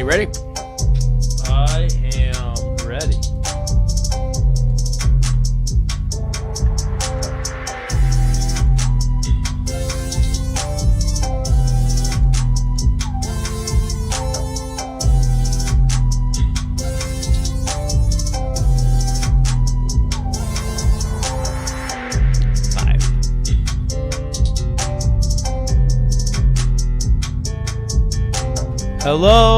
you ready? I am ready. Hello.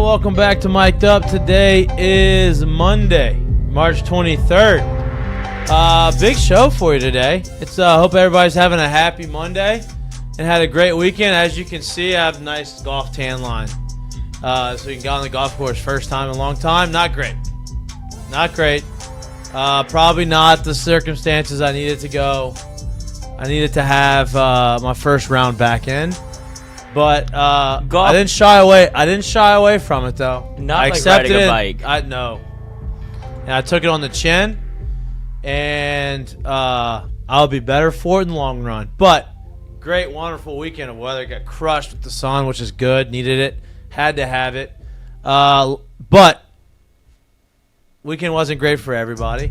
Welcome back to Mik'd Up. Today is Monday, March 23rd. Big show for you today. Hope everybody's having a happy Monday and had a great weekend. As you can see, I have a nice golf tan line. So you can go on the golf course first time in a long time. Not great. Probably not the circumstances I needed to go. I needed to have my first round back in. But I didn't shy away from it, though. Not I like accepted riding a it. bike. No. And I took it on the chin, and I'll be better for it in the long run. But great, wonderful weekend of weather. Got crushed with the sun, which is good. Needed it. Had to have it. But weekend wasn't great for everybody.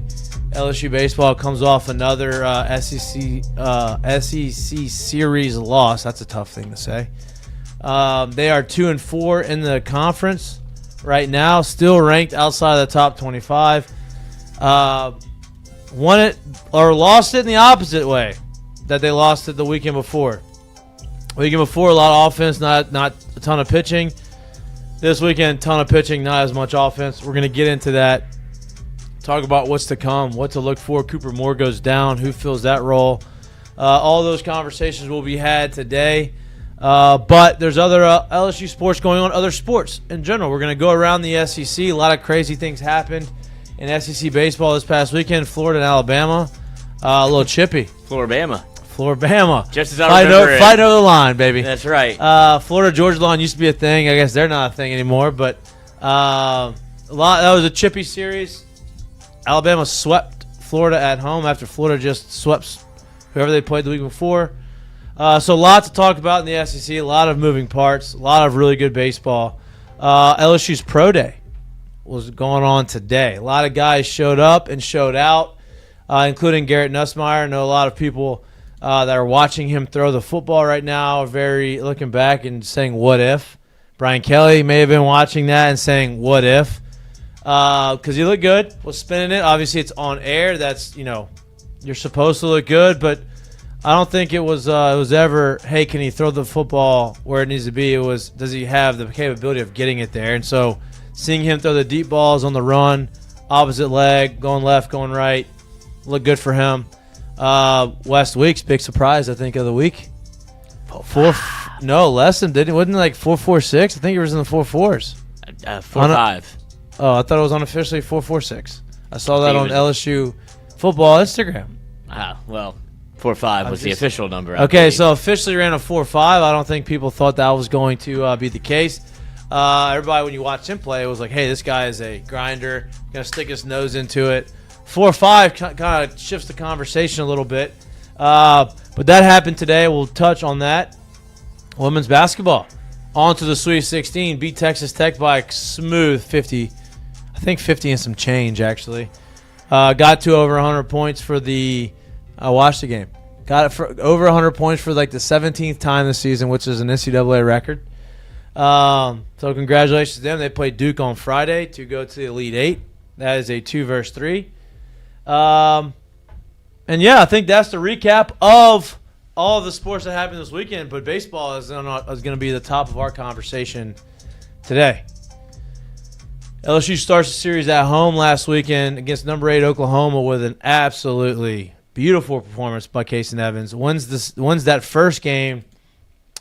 LSU baseball comes off another SEC series loss. That's a tough thing to say. They are 2-4 in the conference right now, still ranked outside of the top 25. Won it or lost it in the opposite way that they lost it the weekend before. Weekend before, a lot of offense, not a ton of pitching. This weekend, ton of pitching, not as much offense. We're going to get into that. Talk about what's to come, what to look for. Cooper Moore goes down. Who fills that role? All those conversations will be had today. But there's other LSU sports going on, other sports in general. We're going to go around the SEC. A lot of crazy things happened in SEC baseball this past weekend. Florida and Alabama. A little chippy. Floribama. Just as I remember it. Fight over the line, baby. That's right. Florida-Georgia line used to be a thing. I guess they're not a thing anymore. But that was a chippy series. Alabama swept Florida at home after Florida just swept whoever they played the week before. So a lot to talk about in the SEC, a lot of moving parts, a lot of really good baseball. LSU's Pro Day was going on today. A lot of guys showed up and showed out, including Garrett Nussmeier. I know a lot of people that are watching him throw the football right now are very looking back and saying, what if? Brian Kelly may have been watching that and saying, what if? Because he looked good, was spinning it. Obviously, it's on air. That's, you're supposed to look good, but I don't think it was ever, hey, can he throw the football where it needs to be? It was, does he have the capability of getting it there? And so seeing him throw the deep balls on the run, opposite leg, going left, going right, looked good for him. West Weeks, big surprise, I think, of the week. Less than, wasn't it like 4.46? I think it was in the 4.4s. 4.5. Oh, I thought it was unofficially 4.46. I saw that on LSU football Instagram. Well, 4.5 was the official number. Okay, so officially ran a 4.5. I don't think people thought that was going to be the case. Everybody, when you watch him play, it was like, hey, this guy is a grinder, going to stick his nose into it. 4.5 kind of shifts the conversation a little bit. But that happened today. We'll touch on that. Women's basketball. On to the Sweet 16. Beat Texas Tech by a smooth 50. I think 50 and some change, actually. Got to over 100 points for the I watched the game. Got it for over 100 points for like the 17th time this season, which is an NCAA record. So congratulations to them. They played Duke on Friday to go to the Elite Eight. That is a 2-3. And yeah, I think that's the recap of all of the sports that happened this weekend. But baseball is going to be the top of our conversation today. LSU starts the series at home last weekend against number 8 Oklahoma with an absolutely beautiful performance by Casey Evans. Wins that first game.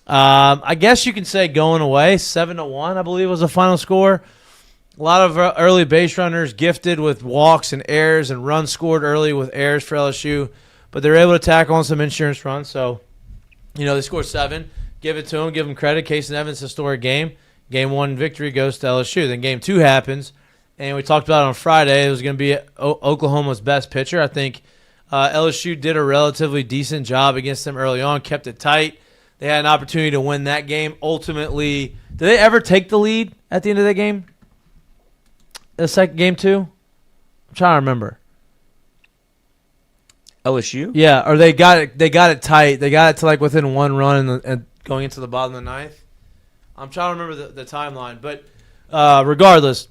I guess you can say going away 7-1, I believe was the final score. A lot of early base runners gifted with walks and errors, and runs scored early with errors for LSU, but they're able to tackle on some insurance runs. So, they scored 7. Give it to them. Give them credit. Casey Evans, historic game. Game 1 victory goes to LSU. Then Game 2 happens, and we talked about it on Friday. It was going to be Oklahoma's best pitcher. I think LSU did a relatively decent job against them early on, kept it tight. They had an opportunity to win that game. Ultimately, did they ever take the lead at the end of that game? The second game, too? I'm trying to remember. LSU? Yeah, or they got it tight. They got it to like within one run and going into the bottom of the ninth. I'm trying to remember the timeline. But regardless,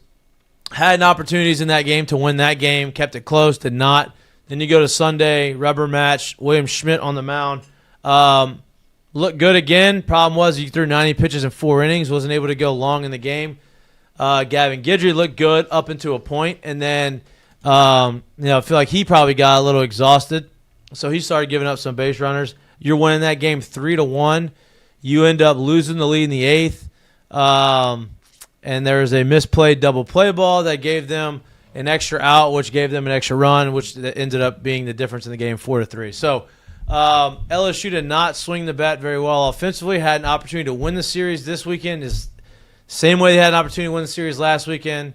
had opportunities in that game to win that game, kept it close, did not. Then you go to Sunday, rubber match, William Schmidt on the mound. Looked good again. Problem was he threw 90 pitches in 4 innings, wasn't able to go long in the game. Gavin Guidry looked good up into a point, and then I feel like he probably got a little exhausted, so he started giving up some base runners. You're winning that game 3-1. You end up losing the lead in the 8th, and there was a misplayed double play ball that gave them an extra out, which gave them an extra run, which ended up being the difference in the game, 4-3. So LSU did not swing the bat very well offensively. Had an opportunity to win the series this weekend. Is same way they had an opportunity to win the series last weekend,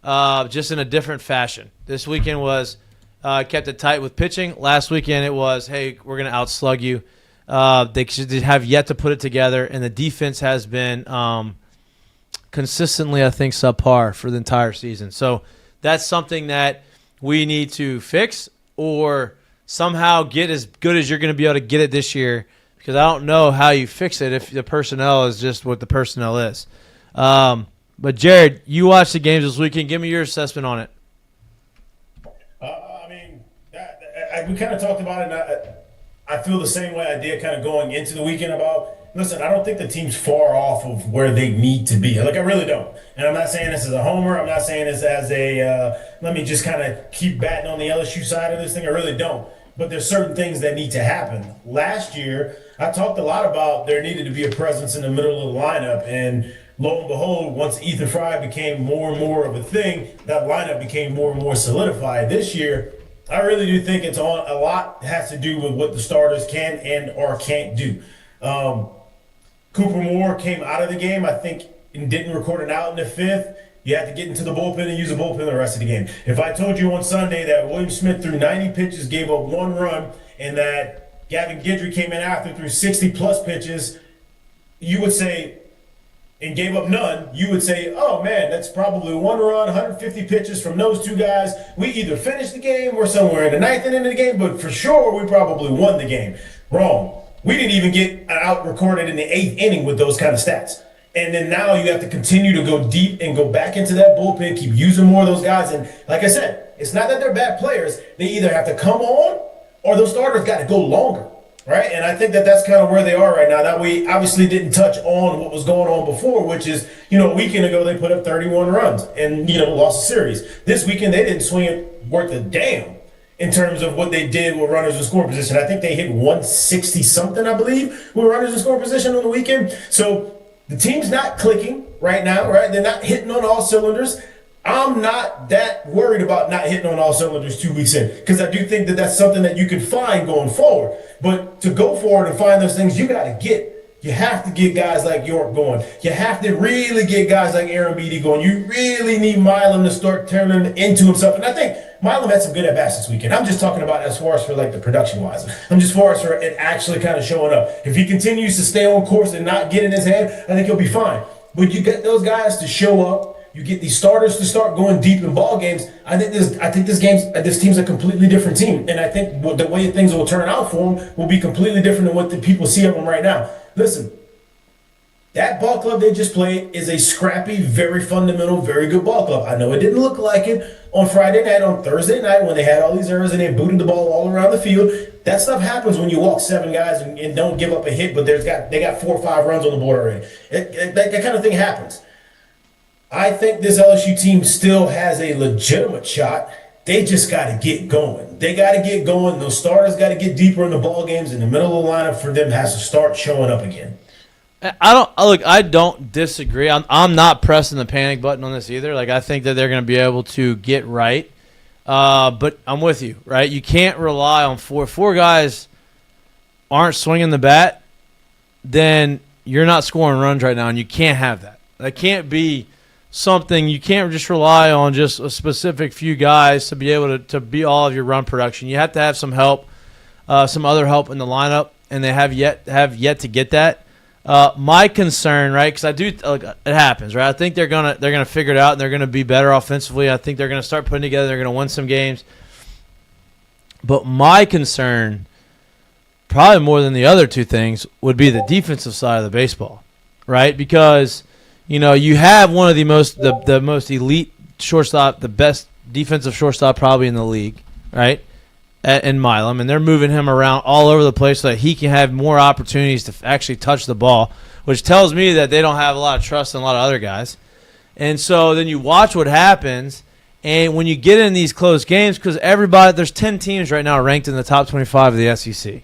just in a different fashion. This weekend was kept it tight with pitching. Last weekend it was, hey, we're going to outslug you. They should have yet to put it together, and the defense has been consistently, I think, subpar for the entire season. So that's something that we need to fix or somehow get as good as you're going to be able to get it this year, because I don't know how you fix it if the personnel is just what the personnel is. But, Jared, you watched the games this weekend. Give me your assessment on it. We kind of talked about it, and I feel the same way I did kind of going into the weekend about, listen, I don't think the team's far off of where they need to be. Like, I really don't. And I'm not saying this as a homer. I'm not saying this as let me just kind of keep batting on the LSU side of this thing. I really don't. But there's certain things that need to happen. Last year, I talked a lot about there needed to be a presence in the middle of the lineup, and lo and behold, once Ethan Fry became more and more of a thing, that lineup became more and more solidified. This year, I really do think it's on. A lot has to do with what the starters can and or can't do. Cooper Moore came out of the game, I think, and didn't record an out in the 5th. You have to get into the bullpen and use the bullpen the rest of the game. If I told you on Sunday that William Smith threw 90 pitches, gave up 1 run, and that Gavin Guidry came in after threw 60-plus pitches, you would say, and gave up none, you would say, oh, man, that's probably 1 run, 150 pitches from those 2 guys. We either finished the game or somewhere in the 9th inning of the game, but for sure we probably won the game. Wrong. We didn't even get an out recorded in the 8th inning with those kind of stats. And then now you have to continue to go deep and go back into that bullpen, keep using more of those guys. And like I said, it's not that they're bad players. They either have to come on or those starters got to go longer, right? And I think that that's kind of where they are right now. Now, we obviously didn't touch on what was going on before, which is, a weekend ago they put up 31 runs and, lost the series. This weekend they didn't swing it worth a damn in terms of what they did with runners in scoring position. I think they hit 160-something, I believe, with runners in scoring position on the weekend. So the team's not clicking right now, right? They're not hitting on all cylinders. I'm not that worried about not hitting on all cylinders 2 weeks in, because I do think that that's something that you can find going forward. But to go forward and find those things, you have to get guys like York going. You have to really get guys like Aaron Beatty going. You really need Milam to start turning into himself. And I think Milam had some good at-bats this weekend. I'm just talking about as far as for like the production-wise. I'm just far as for it actually kind of showing up. If he continues to stay on course and not get in his head, I think he'll be fine. But you get those guys to show up. You get these starters to start going deep in ball games. I think this team's a completely different team, and I think the way things will turn out for them will be completely different than what the people see of them right now. Listen, that ball club they just played is a scrappy, very fundamental, very good ball club. I know it didn't look like it on Friday night, on Thursday night when they had all these errors and they booted the ball all around the field. That stuff happens when you walk 7 guys and don't give up a hit, but they got 4 or 5 runs on the board already. That kind of thing happens. I think this LSU team still has a legitimate shot. They just got to get going. They got to get going. Those starters got to get deeper in the ball games. In the middle of the lineup for them has to start showing up again. I don't disagree. I'm not pressing the panic button on this either. Like, I think that they're going to be able to get right. But I'm with you, right? You can't rely on 4 guys aren't swinging the bat, then you're not scoring runs right now, and you can't have that. That can't be something. You can't just rely on just a specific few guys to be able to be all of your run production. You have to have some help, some other help in the lineup, and they have yet to get that. My concern, right? Because I do, it happens, right? I think they're gonna figure it out and they're gonna be better offensively. I think they're gonna start putting together. They're gonna win some games. But my concern, probably more than the other two things, would be the defensive side of the baseball, right? Because you have one of the most elite shortstop, the best defensive shortstop probably in the league, right? In Milam, and they're moving him around all over the place so that he can have more opportunities to actually touch the ball, which tells me that they don't have a lot of trust in a lot of other guys. And so then you watch what happens, and when you get in these close games, because there's 10 teams right now ranked in the top 25 of the SEC.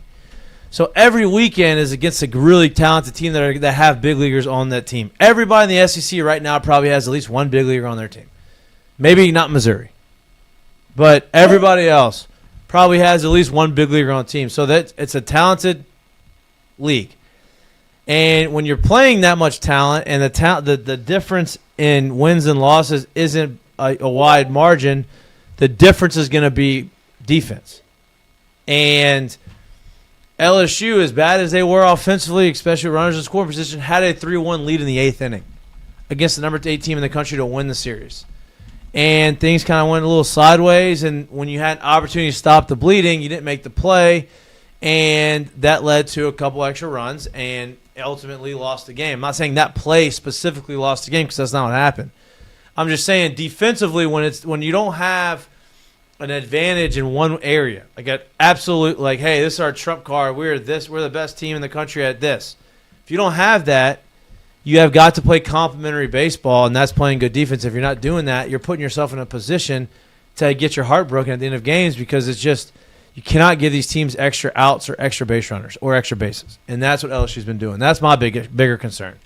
So every weekend is against a really talented team that have big leaguers on that team. Everybody in the SEC right now probably has at least one big leaguer on their team. Maybe not Missouri, but everybody else probably has at least one big leaguer on the team. So that it's a talented league. And when you're playing that much talent and the difference in wins and losses isn't a wide margin, the difference is going to be defense. And LSU, as bad as they were offensively, especially runners in scoring position, had a 3-1 lead in the 8th inning against the number 8 team in the country to win the series. And things kind of went a little sideways, and when you had an opportunity to stop the bleeding, you didn't make the play, and that led to a couple extra runs and ultimately lost the game. I'm not saying that play specifically lost the game because that's not what happened. I'm just saying defensively, when you don't have an advantage in one area, like an absolute, like, hey, this is our trump card, we're the best team in the country at this. If you don't have that, you have got to play complementary baseball, and that's playing good defense. If you're not doing that, you're putting yourself in a position to get your heart broken at the end of games because it's just you cannot give these teams extra outs or extra base runners or extra bases, and that's what LSU's been doing. That's my bigger concern.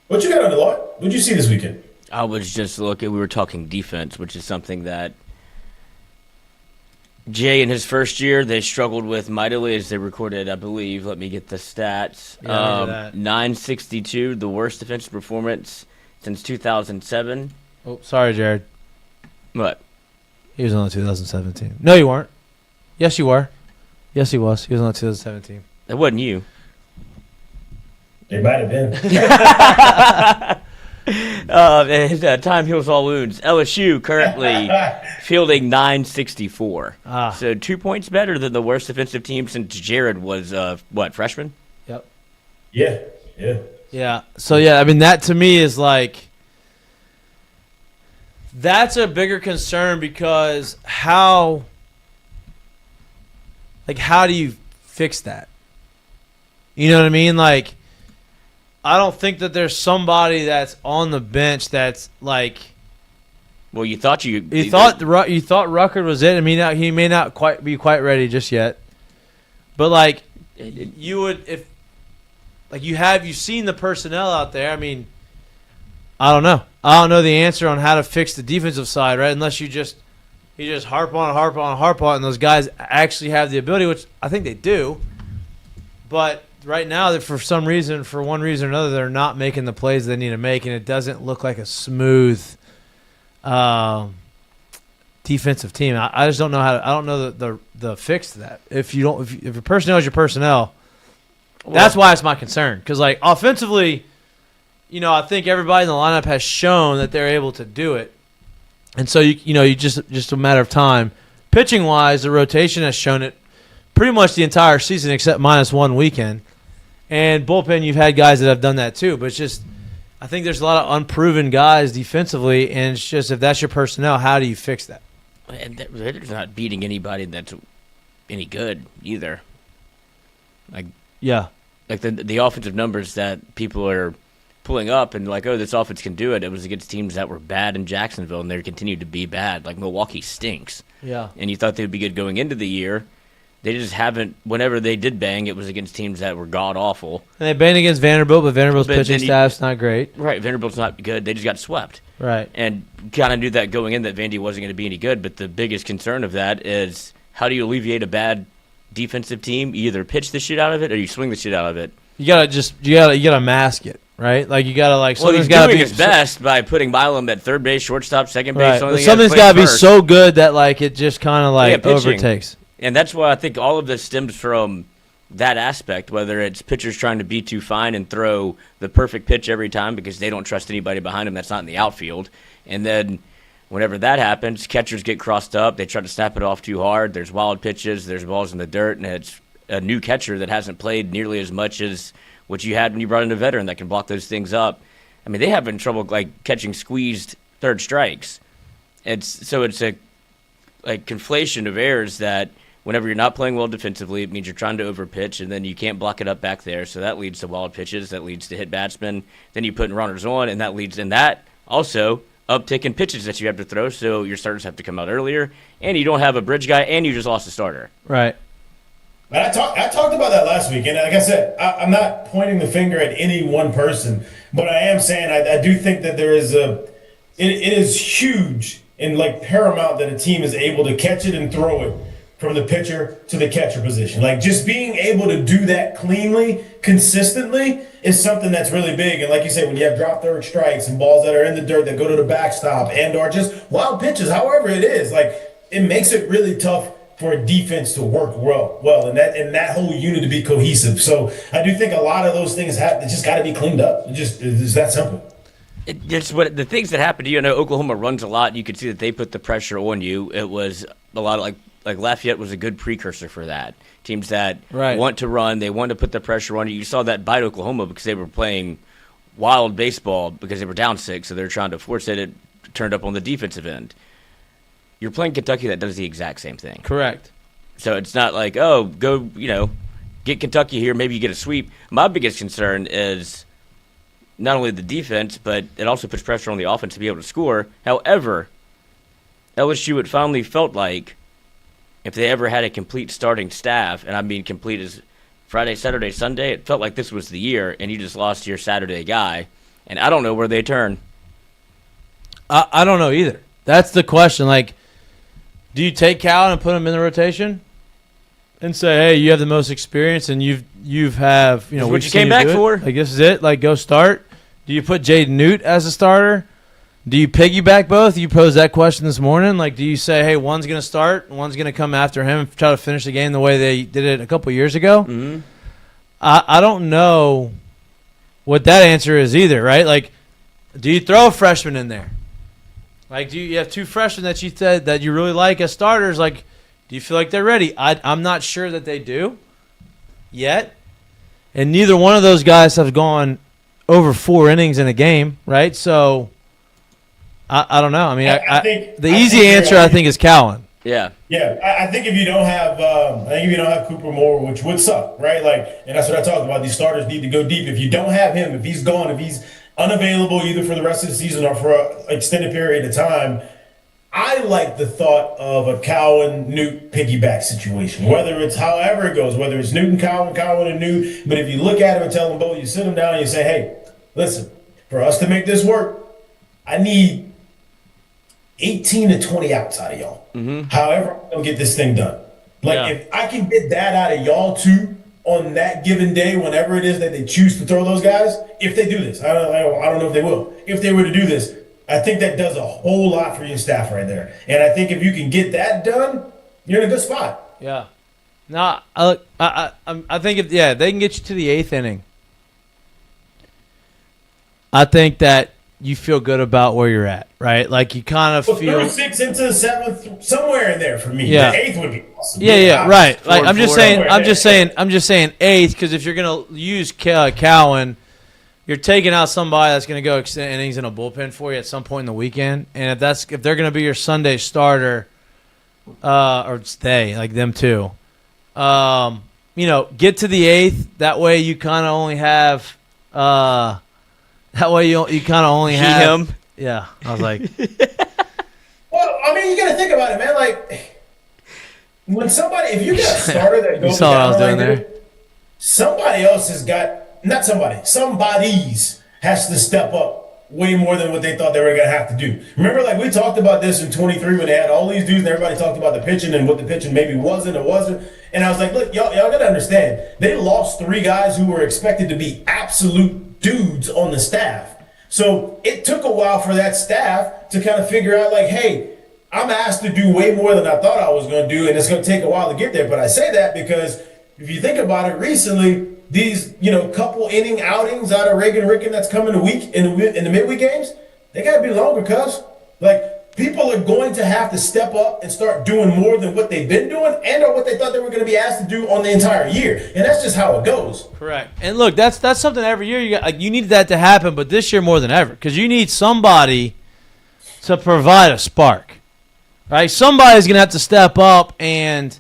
What you got on the lot? What'd you see this weekend? I was just looking. We were talking defense, which is something that Jay in his first year they struggled with mightily as they recorded, I believe. Let me get the stats. 962, the worst defensive performance since 2007. Oh, sorry, Jared. What? He was on the 2017. No, you weren't. Yes, you were. Yes, he was. He was on the 2017. It wasn't you. It might have been. Time heals all wounds. LSU currently fielding 964. So 2 points better than the worst defensive team since Jared was, freshman? Yep. Yeah. So, I mean, that to me is like – that's a bigger concern because how do you fix that? You know what I mean? Like, I don't think that there's somebody that's on the bench that's like. Well, you thought Ruckert was it. I mean, he may not be quite ready just yet, but like you would if like you've seen the personnel out there. I mean, I don't know. I don't know the answer on how to fix the defensive side, right? Unless you just harp on, and those guys actually have the ability, which I think they do. But right now, for one reason or another, they're not making the plays they need to make, and it doesn't look like a smooth defensive team. I just don't know I don't know the fix to that. If your personnel is your personnel, that's why it's my concern. Because like offensively, I think everybody in the lineup has shown that they're able to do it, and so you just a matter of time. Pitching wise, the rotation has shown it pretty much the entire season except minus one weekend. And bullpen, you've had guys that have done that too, but it's just I think there's a lot of unproven guys defensively, and it's just if that's your personnel, how do you fix that? And they're not beating anybody that's any good either. Like the offensive numbers that people are pulling up and like, oh, this offense can do it. It was against teams that were bad in Jacksonville, and they continued to be bad. Like Milwaukee stinks. Yeah. And you thought they would be good going into the year. They just haven't. Whenever they did bang, it was against teams that were god awful. And they banged against Vanderbilt, but Vanderbilt's pitching staff's not great. Right, Vanderbilt's not good. They just got swept. Right. And kind of knew that going in that Vandy wasn't going to be any good. But the biggest concern of that is how do you alleviate a bad defensive team? You either pitch the shit out of it or you swing the shit out of it. You gotta mask it, right? Like you gotta like. Well, he's doing his best by putting Milam at third base, shortstop, second base. Right. But something's gotta be so good that like it just kind of like overtakes. And that's why I think all of this stems from that aspect, whether it's pitchers trying to be too fine and throw the perfect pitch every time because they don't trust anybody behind them that's not in the outfield. And then whenever that happens, catchers get crossed up. They try to snap it off too hard. There's wild pitches. There's balls in the dirt. And it's a new catcher that hasn't played nearly as much as what you had when you brought in a veteran that can block those things up. I mean, they have been trouble like catching squeezed third strikes. It's a like conflation of errors that whenever you're not playing well defensively, it means you're trying to overpitch, and then you can't block it up back there. So that leads to wild pitches. That leads to hit batsmen. Then you put in runners on, and that leads in that also uptick in pitches that you have to throw. So your starters have to come out earlier, and you don't have a bridge guy, and you just lost a starter. Right. I talked about that last week, and like I said, I'm not pointing the finger at any one person, but I am saying I do think that there is it is huge and like paramount that a team is able to catch it and throw it from the pitcher to the catcher position. Like just being able to do that cleanly, consistently is something that's really big. And like you said, when you have drop third strikes and balls that are in the dirt that go to the backstop and or just wild pitches, however it is, like it makes it really tough for a defense to work well, and that whole unit to be cohesive. So I do think a lot of those things just got to be cleaned up. It's that simple. It's what the things that happen to you. I know Oklahoma runs a lot. You could see that they put the pressure on you. It was a lot of like Lafayette was a good precursor for that. Teams that want to run, they want to put the pressure on you. You saw that bite Oklahoma because they were playing wild baseball because they were down 6, so they're trying to force it. It turned up on the defensive end. You're playing Kentucky that does the exact same thing. Correct. So it's not like, oh, go, get Kentucky here, maybe you get a sweep. My biggest concern is not only the defense, but it also puts pressure on the offense to be able to score. However, LSU, it finally felt like if they ever had a complete starting staff, and I mean complete as Friday, Saturday, Sunday, it felt like this was the year, and you just lost your Saturday guy. And I don't know where they turn. I don't know either. That's the question. Like, do you take Cal and put him in the rotation and say, hey, you have the most experience and you've have what you came back for? Like this is it. Like go start. Do you put Jaden Newt as a starter? Do you piggyback both? You posed that question this morning. Like, do you say, hey, one's going to start, and one's going to come after him and try to finish the game the way they did it a couple years ago? Mm-hmm. I don't know what that answer is either. Right? Like, do you throw a freshman in there? Like, do you have 2 freshmen that you said that you really like as starters? Like, do you feel like they're ready? I'm not sure that they do yet. And neither one of those guys have gone over 4 innings in a game, right? So, I don't know. I mean, I think the easy answer, I think, is Cowan. Yeah. Yeah, I think if you don't have Cooper Moore, which would suck, right? Like, and that's what I talked about. These starters need to go deep. If you don't have him, if he's gone, if he's unavailable either for the rest of the season or for an extended period of time, I like the thought of a Cowan-Newt piggyback situation, whether it's however it goes, whether it's Newton, Cowan and Newt. But if you look at him and tell them both, you sit them down and you say, hey, listen, for us to make this work, I need 18 to 20 outs out of y'all. Mm-hmm. However, I'm going to get this thing done. Like, if I can get that out of y'all too, on that given day, whenever it is that they choose to throw those guys, if they do this, I don't know if they will. If they were to do this, I think that does a whole lot for your staff right there. And I think if you can get that done, you're in a good spot. Yeah. No, I think if they can get you to the 8th inning. I think that you feel good about where you're at, right? Like you kind of feel 36 into the 7th, somewhere in there for me. Yeah. The 8th would be awesome. Yeah, right. Like I'm just saying 8th because if you're gonna use Cowan, you're taking out somebody that's gonna go extend innings in a bullpen for you at some point in the weekend, and if they're gonna be your Sunday starter, or they like them too, get to the 8th. That way you kind of only have. That way you kind of only have him. Yeah, I was like. Well, I mean, you got to think about it, man. Like, when if you got a starter that goes you saw what I was doing like there. Somebody else somebody's has to step up way more than what they thought they were going to have to do. Remember, like, we talked about this in 23 when they had all these dudes and everybody talked about the pitching and what the pitching maybe wasn't or wasn't. And I was like, look, y'all got to understand. They lost 3 guys who were expected to be absolute dudes on the staff. So it took a while for that staff to kind of figure out, like, hey, I'm asked to do way more than I thought I was going to do, and it's going to take a while to get there. But I say that because if you think about it, recently these couple inning outings out of Reagan Ricken that's coming in the midweek games, they got to be longer, cuz like people are going to have to step up and start doing more than what they've been doing and or what they thought they were going to be asked to do on the entire year, and that's just how it goes. Correct. And look, that's something every year you need that to happen, but this year more than ever, because you need somebody to provide a spark, right? Somebody's going to have to step up and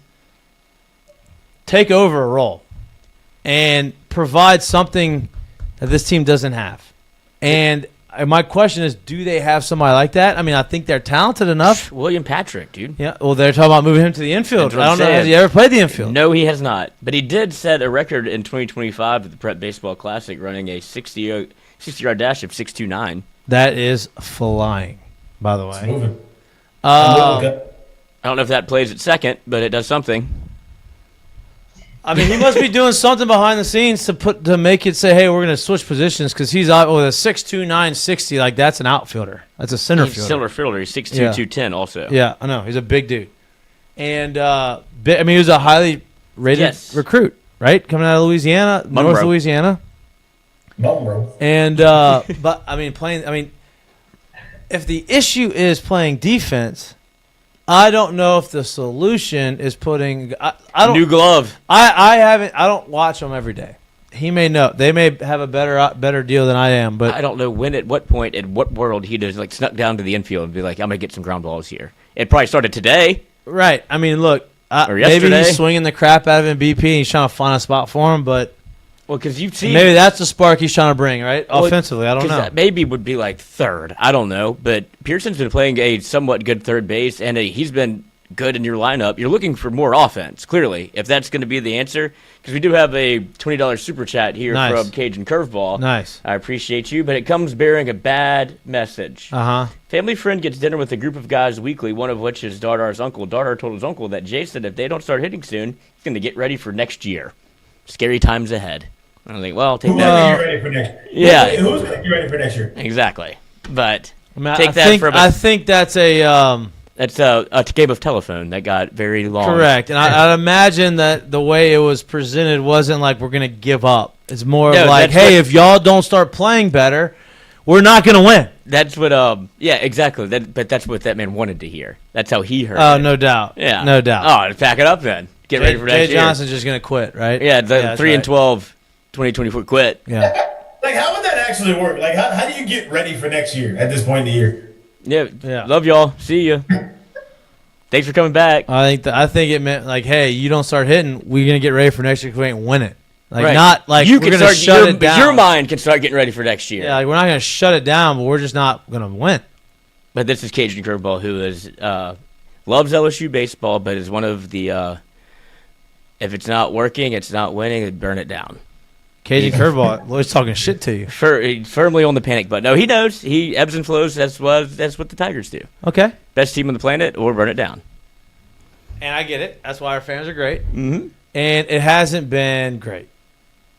take over a role and provide something that this team doesn't have. And my question is, do they have somebody like that? I mean, I think they're talented enough. William Patrick, dude. Yeah, well, they're talking about moving him to the infield. I don't know. Has he ever played the infield? No, he has not. But he did set a record in 2025 at the Prep Baseball Classic, running a 60-yard dash of 6.29. That is flying, by the way. It's moving. I don't know if that plays at second, but it does something. I mean, he must be doing something behind the scenes to make it say, hey, we're going to switch positions, because he's out with a 6'2", 960. Like, that's an outfielder. That's a center fielder. Center fielder. He's 6'2", 210 also. Yeah, I know. He's a big dude. And, I mean, he was a highly rated recruit, right? Coming out of Louisiana, North Louisiana. Monroe. And, but, I mean, if the issue is playing defense, I don't know if the solution is putting. I don't new glove. I haven't. I don't watch them every day. He may know. They may have a better deal than I am, but I don't know when, at what point, in what world he just like snuck down to the infield and be like, I'm gonna get some ground balls here. It probably started today. Right. I mean, look. Or maybe yesterday. he's swinging the crap out of him BP. And he's trying to find a spot for him, but. Well, because you've seen maybe that's the spark he's trying to bring, right? Well, offensively, I don't know. That maybe would be like third. I don't know. But Pearson's been playing a somewhat good third base, and he's been good in your lineup. You're looking for more offense, clearly, if that's going to be the answer. Because we do have a $20 super chat here from Cajun Curveball. Nice. I appreciate you, but it comes bearing a bad message. Family friend gets dinner with a group of guys weekly, one of which is Dardar's uncle. Dardar told his uncle that Jay said if they don't start hitting soon, he's going to get ready for next year. Scary times ahead. I think, well, take that. Who's ready for next year? Yeah. Who's ready for next year? Exactly. But I think that's a that's a game of telephone that got very long. Correct. And I'd imagine that the way it was presented wasn't like we're going to give up. It's more like, hey, if y'all don't start playing better, we're not going to win. That's what yeah, exactly. But that's what that man wanted to hear. That's how he heard it. Oh, no doubt. Yeah. No doubt. Oh, let's pack it up then. Get ready for next year. Jay Johnson's just going to quit, right? Yeah, 3-12 2024 quit. Yeah. Like, how would that actually work? Like, how do you get ready for next year at this point in the year? Yeah. Love y'all. See you. Thanks for coming back. I think it meant like, hey, you don't start hitting, we're gonna get ready for next year because we ain't winning. Like right. Not like you we're can gonna shut it down. Your mind can start getting ready for next year. Yeah, like we're not gonna shut it down, but we're just not gonna win. But this is Cajun Curveball, who is loves LSU baseball, but is one of the if it's not working, it's not winning, then burn it down. Cajun Curveball, Lloyd's talking shit to you. Firmly on the panic button. No, he knows. He ebbs and flows. That's what the Tigers do. Okay. Best team on the planet, or burn it down. And I get it. That's why our fans are great. Mm-hmm. And it hasn't been great.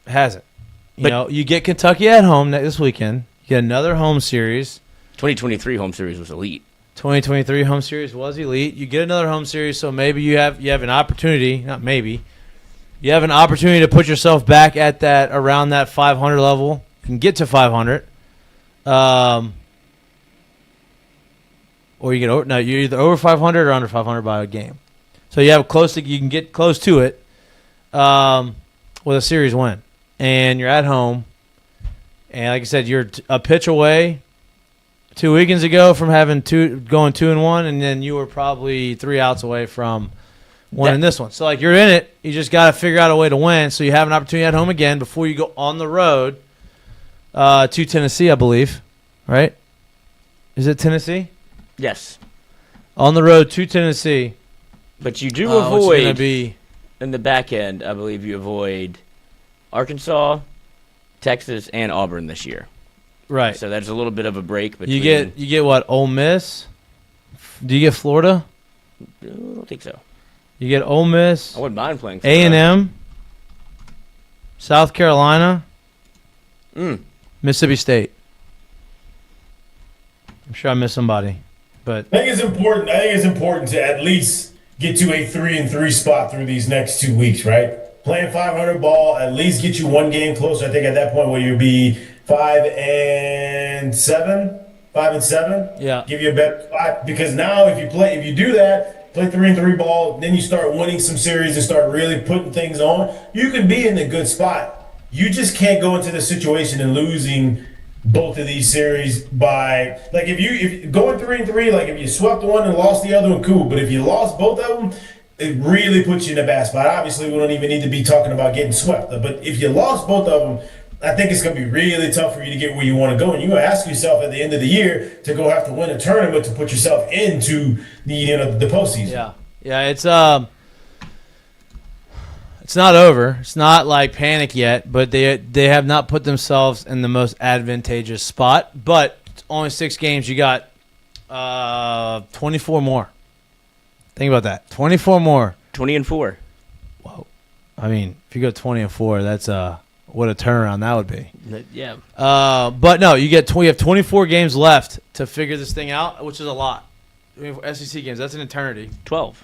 It hasn't. You get Kentucky at home this weekend. You get another home series. 2023 home series was elite. 2023 home series was elite. You get another home series, so maybe you have an opportunity. Not maybe. You have an opportunity to put yourself back at around that 500 level. You can get to 500. Or you you're either over 500 or under 500 by a game. So you can get close to it with a series win. And you're at home. And like I said, you're a pitch away 2 weekends ago from going 2-1, and then you were probably 3 outs away from winning this one. So, like, you're in it. You just got to figure out a way to win. So you have an opportunity at home again before you go on the road to Tennessee, I believe. Right? Is it Tennessee? Yes. On the road to Tennessee. But you do avoid, gonna be in the back end, I believe you avoid Arkansas, Texas, and Auburn this year. Right. So that's a little bit of a break. Between, you get what, Ole Miss? Do you get Florida? I don't think so. You get Ole Miss. I wouldn't mind playing Florida. A&M, South Carolina, Mississippi State. I'm sure I missed somebody, but I think it's important to at least get to a 3-3 spot through these next 2 weeks, right? playing 500 ball, at least get you one game closer. I think at that point where you'd be 5-7, 5-7. Yeah. Give you a better spot because now if you do that, play 3-3 ball, then you start winning some series and start really putting things on. You can be in a good spot. You just can't go into the situation and losing both of these series by like if going 3-3, like if you swept one and lost the other one, cool. But if you lost both of them, it really puts you in a bad spot. Obviously, we don't even need to be talking about getting swept. But if you lost both of them, I think it's going to be really tough for you to get where you want to go. And you're going to ask yourself at the end of the year to go have to win a tournament to put yourself into the postseason. Yeah. It's not over. It's not like panic yet, but they have not put themselves in the most advantageous spot. But it's only 6 games. You got 24 more. Think about that. 24 more. 20-4. Whoa. I mean, if you go 20-4, that's what a turnaround that would be. Yeah. But no, you have 24 games left to figure this thing out, which is a lot. I mean, for SEC games, that's an eternity. 12.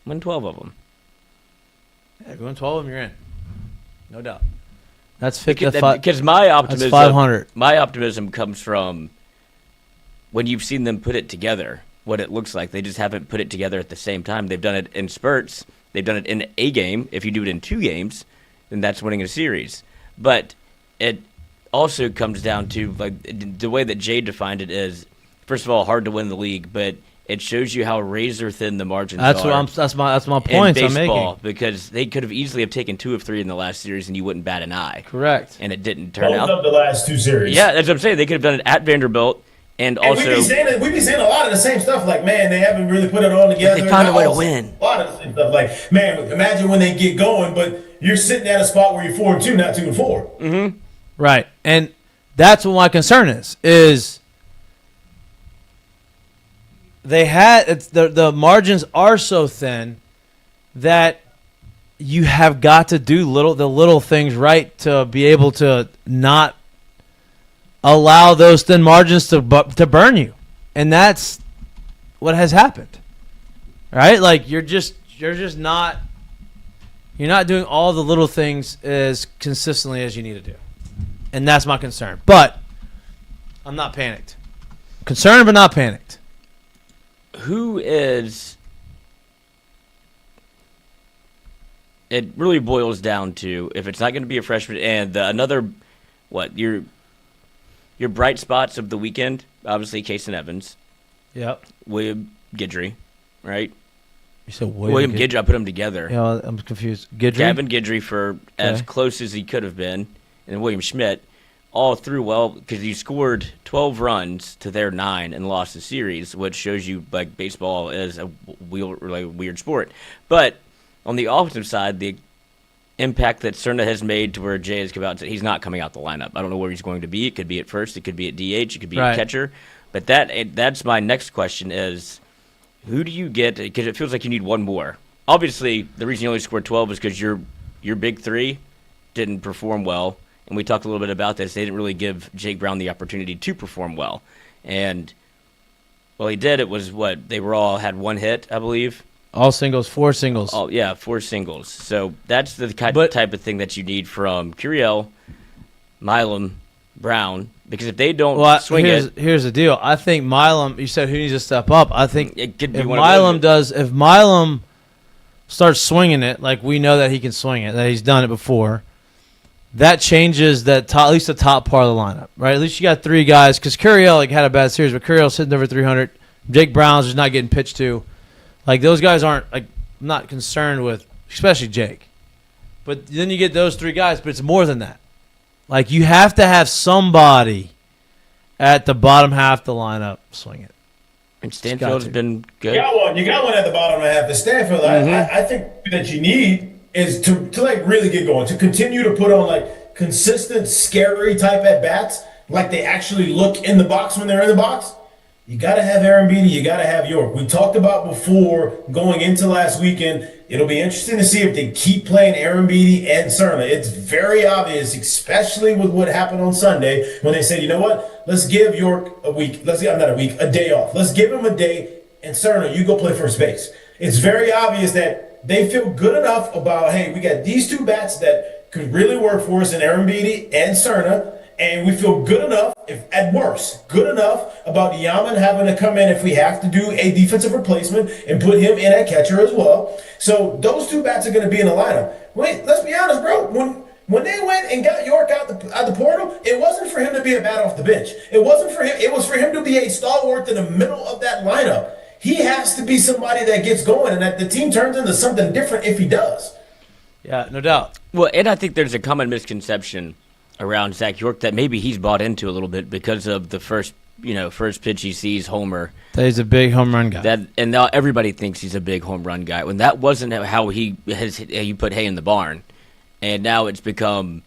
Win 12 of them. Yeah, if you win 12 of them, you're in. No doubt. That's 55. Because my optimism, that's 500. My optimism comes from when you've seen them put it together, what it looks like. They just haven't put it together at the same time. They've done it in spurts. They've done it in a game. If you do it in 2 games, then that's winning a series. But it also comes down to like the way that Jay defined it is, first of all, hard to win the league, but it shows you how razor thin the margins are. That's my point I'm making. Because they could have easily have taken 2 of 3 in the last series and you wouldn't bat an eye. Correct. And it didn't turn out. Both of the last 2 series. Yeah, that's what I'm saying. They could have done it at Vanderbilt and also. We be saying a lot of the same stuff. Like, man, they haven't really put it all together. They found a way to win. A lot of the same stuff. Like, man, imagine when they get going, but you're sitting at a spot where you're 4-2, not 2-4. Mm-hmm. Right, and that's what my concern is. They had the margins are so thin that you have got to do the little things right to be able to not allow those thin margins to burn you, and that's what has happened. Right? Like you're not doing all the little things as consistently as you need to do, and that's my concern. But I'm not panicked. Concerned, but not panicked. Who is – it really boils down to if it's not going to be a freshman and another – your bright spots of the weekend, obviously Case and Evans. Yep. William Guidry, right? You said William Guidry. I put them together. Yeah, I'm confused. Guidry? Gavin Guidry for as close as he could have been, and William Schmidt all threw well because he scored 12 runs to their 9 and lost the series, which shows you like baseball is a weird sport. But on the offensive side, the impact that Cerna has made to where Jay has come out and said he's not coming out the lineup. I don't know where he's going to be. It could be at first. It could be at DH. It could be at catcher. But that's my next question is who do you get? Because it feels like you need one more. Obviously, the reason you only scored 12 is because your big 3 didn't perform well. And we talked a little bit about this. They didn't really give Jake Brown the opportunity to perform well. And, well, he did. It was they were all had 1 hit, I believe. All singles, 4 singles. Oh, yeah, 4 singles. So that's the type of thing that you need from Curiel, Milam, Brown. Because if they don't swing here's the deal. I think Milam, you said who needs to step up. I think it could be if Milam starts swinging it, like we know that he can swing it, that he's done it before, that changes at least the top part of the lineup, right? At least you got 3 guys, because Curiel had a bad series, but Curiel's hitting over 300. Jake Brown's just not getting pitched to. Like, those guys aren't, I'm not concerned with, especially Jake. But then you get those 3 guys, but it's more than that. Like, you have to have somebody at the bottom half of the lineup swing it. And Stanfield's been good. You got one at the bottom half of Stanfield. I think that you need is to like really get going, to continue to put on like consistent, scary type at bats, like they actually look in the box when they're in the box. You got to have Aaron Beatty. You got to have York. We talked about before going into last weekend. It'll be interesting to see if they keep playing Aaron Beatty and Cerna. It's very obvious, especially with what happened on Sunday when they said, you know what, let's give York a day off. Let's give him a day, and Cerna, you go play first base. It's very obvious that they feel good enough about, hey, we got these two bats that could really work for us in Aaron Beatty and Cerna, and we feel good enough, if at worst, good enough about Yaman having to come in if we have to do a defensive replacement and put him in at catcher as well. So those two bats are going to be in the lineup. Wait, let's be honest, bro. When they went and got York out the portal, it wasn't for him to be a bat off the bench. It wasn't for him. It was for him to be a stalwart in the middle of that lineup. He has to be somebody that gets going, and that the team turns into something different if he does. Yeah, no doubt. Well, and I think there's a common misconception around Zach York that maybe he's bought into a little bit because of the first pitch he sees, homer. That he's a big home run guy. And now everybody thinks he's a big home run guy. When that wasn't how you put hay in the barn. And now it's become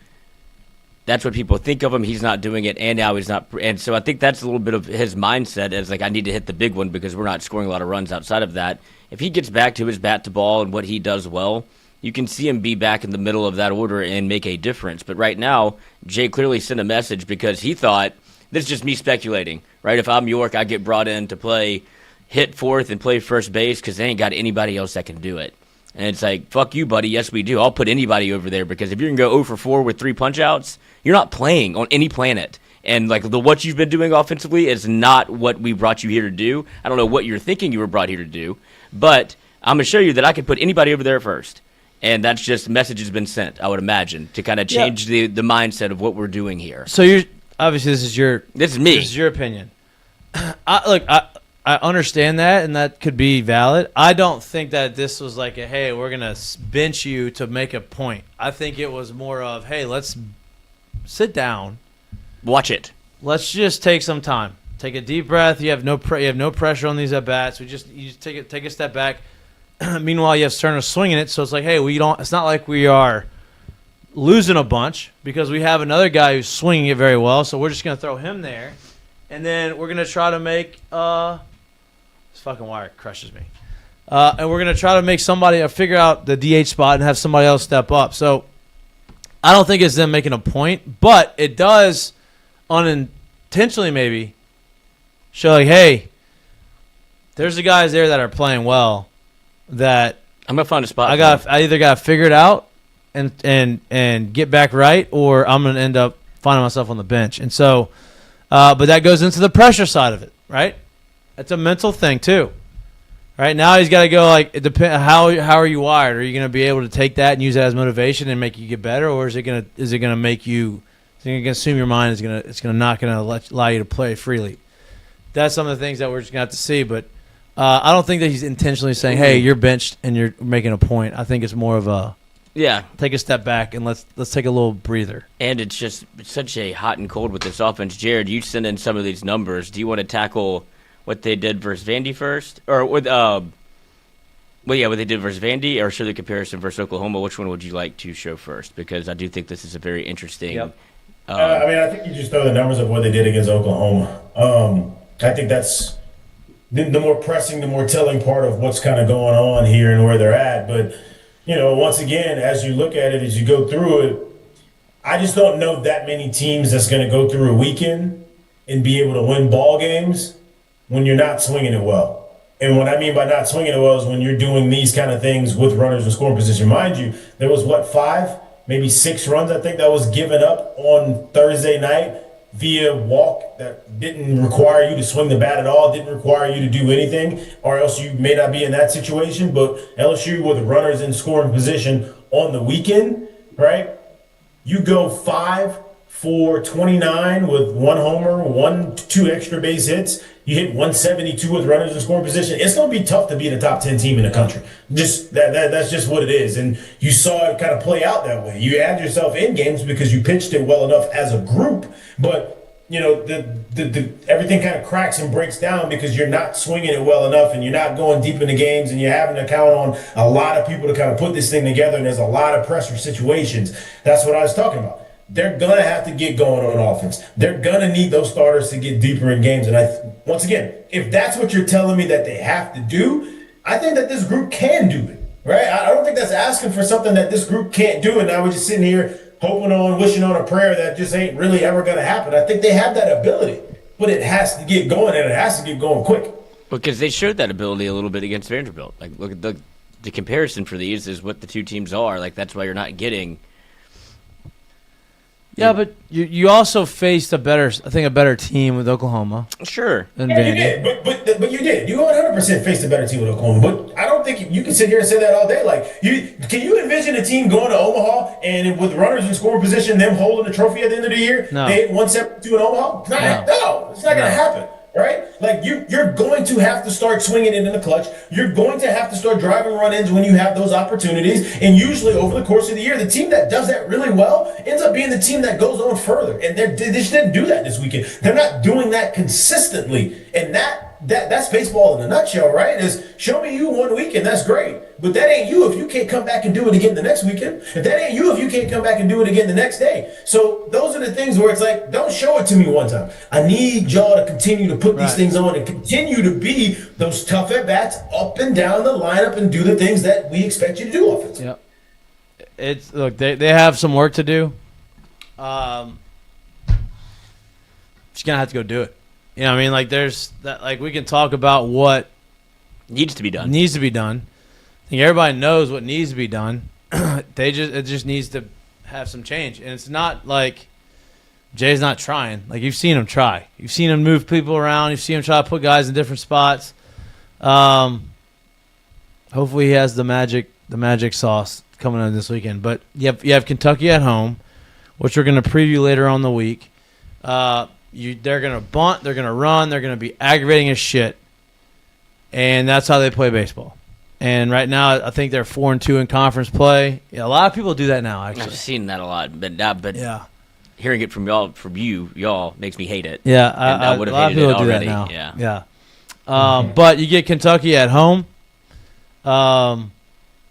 that's what people think of him. He's not doing it, and now he's not. And so I think that's a little bit of his mindset as like, I need to hit the big one because we're not scoring a lot of runs outside of that. If he gets back to his bat to ball and what he does well, you can see him be back in the middle of that order and make a difference. But right now, Jay clearly sent a message because he thought, this is just me speculating, right? If I'm York, I get brought in to hit fourth and play first base because they ain't got anybody else that can do it. And it's like, fuck you, buddy. Yes, we do. I'll put anybody over there because if you're going to go 0 for 4 with 3 punch-outs, you're not playing on any planet. And like what you've been doing offensively is not what we brought you here to do. I don't know what you're thinking you were brought here to do, but I'm going to show you that I can put anybody over there first. And that's just message has been sent, I would imagine, to kind of change the mindset of what we're doing here. So you're obviously this is me. This is your opinion. I understand that, and that could be valid. I don't think that this was like hey, we're gonna bench you to make a point. I think it was more of, hey, let's sit down, watch it. Let's just take some time, take a deep breath. You have no pressure on these at bats. You just take a step back. Meanwhile, you have Cerna swinging it, so it's like, hey, it's not like we are losing a bunch because we have another guy who's swinging it very well. So we're just gonna throw him there, and then we're gonna try to make this fucking wire crushes me, and we're gonna try to make somebody figure out the DH spot and have somebody else step up. So I don't think it's them making a point, but it does unintentionally maybe show like, hey, there's the guys there that are playing well. That I'm gonna find a spot. I either got to figure it out and get back right, or I'm gonna end up finding myself on the bench. And so, but that goes into the pressure side of it, right? That's a mental thing too, right? Now he's got to go like it depends how are you wired? Are you gonna be able to take that and use that as motivation and make you get better, or is it gonna make you? Is it gonna consume your mind? It's not gonna allow you to play freely. That's some of the things that we're just gonna have to see, but. I don't think that he's intentionally saying, hey, you're benched and you're making a point. I think it's more of a take a step back and let's take a little breather. And it's such a hot and cold with this offense. Jared, you send in some of these numbers. Do you want to tackle what they did versus Vandy first? Or what they did versus Vandy, or show the comparison versus Oklahoma? Which one would you like to show first? Because I do think this is a very interesting I think you just throw the numbers of what they did against Oklahoma. I think that's the more pressing, the more telling part of what's kind of going on here and where they're at. But, once again, as you look at it, as you go through it, I just don't know that many teams that's going to go through a weekend and be able to win ball games when you're not swinging it well. And what I mean by not swinging it well is when you're doing these kind of things with runners in scoring position. Mind you, there was, 5, maybe 6 runs, I think, that was given up on Thursday night via walk that didn't require you to swing the bat at all, didn't require you to do anything, or else you may not be in that situation. But LSU with runners in scoring position on the weekend, right? You go 5 for 29 with 1 homer, 2 extra base hits. You hit 172 with runners in scoring position. It's going to be tough to beat a top 10 team in the country. Just that's just what it is. And you saw it kind of play out that way. You had yourself in games because you pitched it well enough as a group, but everything kind of cracks and breaks down because you're not swinging it well enough and you're not going deep into games and you're having to count on a lot of people to kind of put this thing together, and there's a lot of pressure situations. That's what I was talking about. They're going to have to get going on offense. They're going to need those starters to get deeper in games. And once again, if that's what you're telling me that they have to do, I think that this group can do it, right? I don't think that's asking for something that this group can't do, and now we're just sitting here hoping on, wishing on a prayer that just ain't really ever going to happen. I think they have that ability, but it has to get going, and it has to get going quick. Because they showed that ability a little bit against Vanderbilt. Like, look at the comparison for these is what the two teams are. Like, that's why you're not getting. Yeah, but you also faced a better team with Oklahoma. Sure. Than Yeah, you Vandy. did, but you did. You 100% faced a better team with Oklahoma. But I don't think you can sit here and say that all day. Like, can you envision a team going to Omaha and with runners in scoring position, them holding the trophy at the end of the year? No. They hit 172 in Omaha. No, it's not going to happen. Right? Like, you're going to have to start swinging it in the clutch. You're going to have to start driving run-ins when you have those opportunities. And usually over the course of the year, the team that does that really well ends up being the team that goes on further. And they just didn't do that this weekend. They're not doing that consistently. And that's baseball in a nutshell, right? Is show me you one weekend, that's great. But that ain't you if you can't come back and do it again the next weekend. If that ain't you if you can't come back and do it again the next day. So those are the things where it's like, don't show it to me one time. I need y'all to continue to put these things on and continue to be those tough at-bats up and down the lineup and do the things that we expect you to do offensively. Yep. Look, they have some work to do. Just gonna have to go do it. You know what I mean? Like, there's that. Like, we can talk about what Needs to be done. I think everybody knows what needs to be done. It just needs to have some change. And it's not like Jay's not trying. Like, you've seen him try. You've seen him move people around. You've seen him try to put guys in different spots. Hopefully he has the magic sauce coming in this weekend. But you have Kentucky at home, which we're going to preview later on in the week. They're going to bunt. They're going to run. They're going to be aggravating as shit. And that's how they play baseball. And right now, I think they're 4-2 in conference play. Yeah, a lot of people do that now, actually. I've seen that a lot, but yeah, hearing it from y'all makes me hate it. Yeah, I would a have lot of hated people it do already. that now. Yeah. But you get Kentucky at home.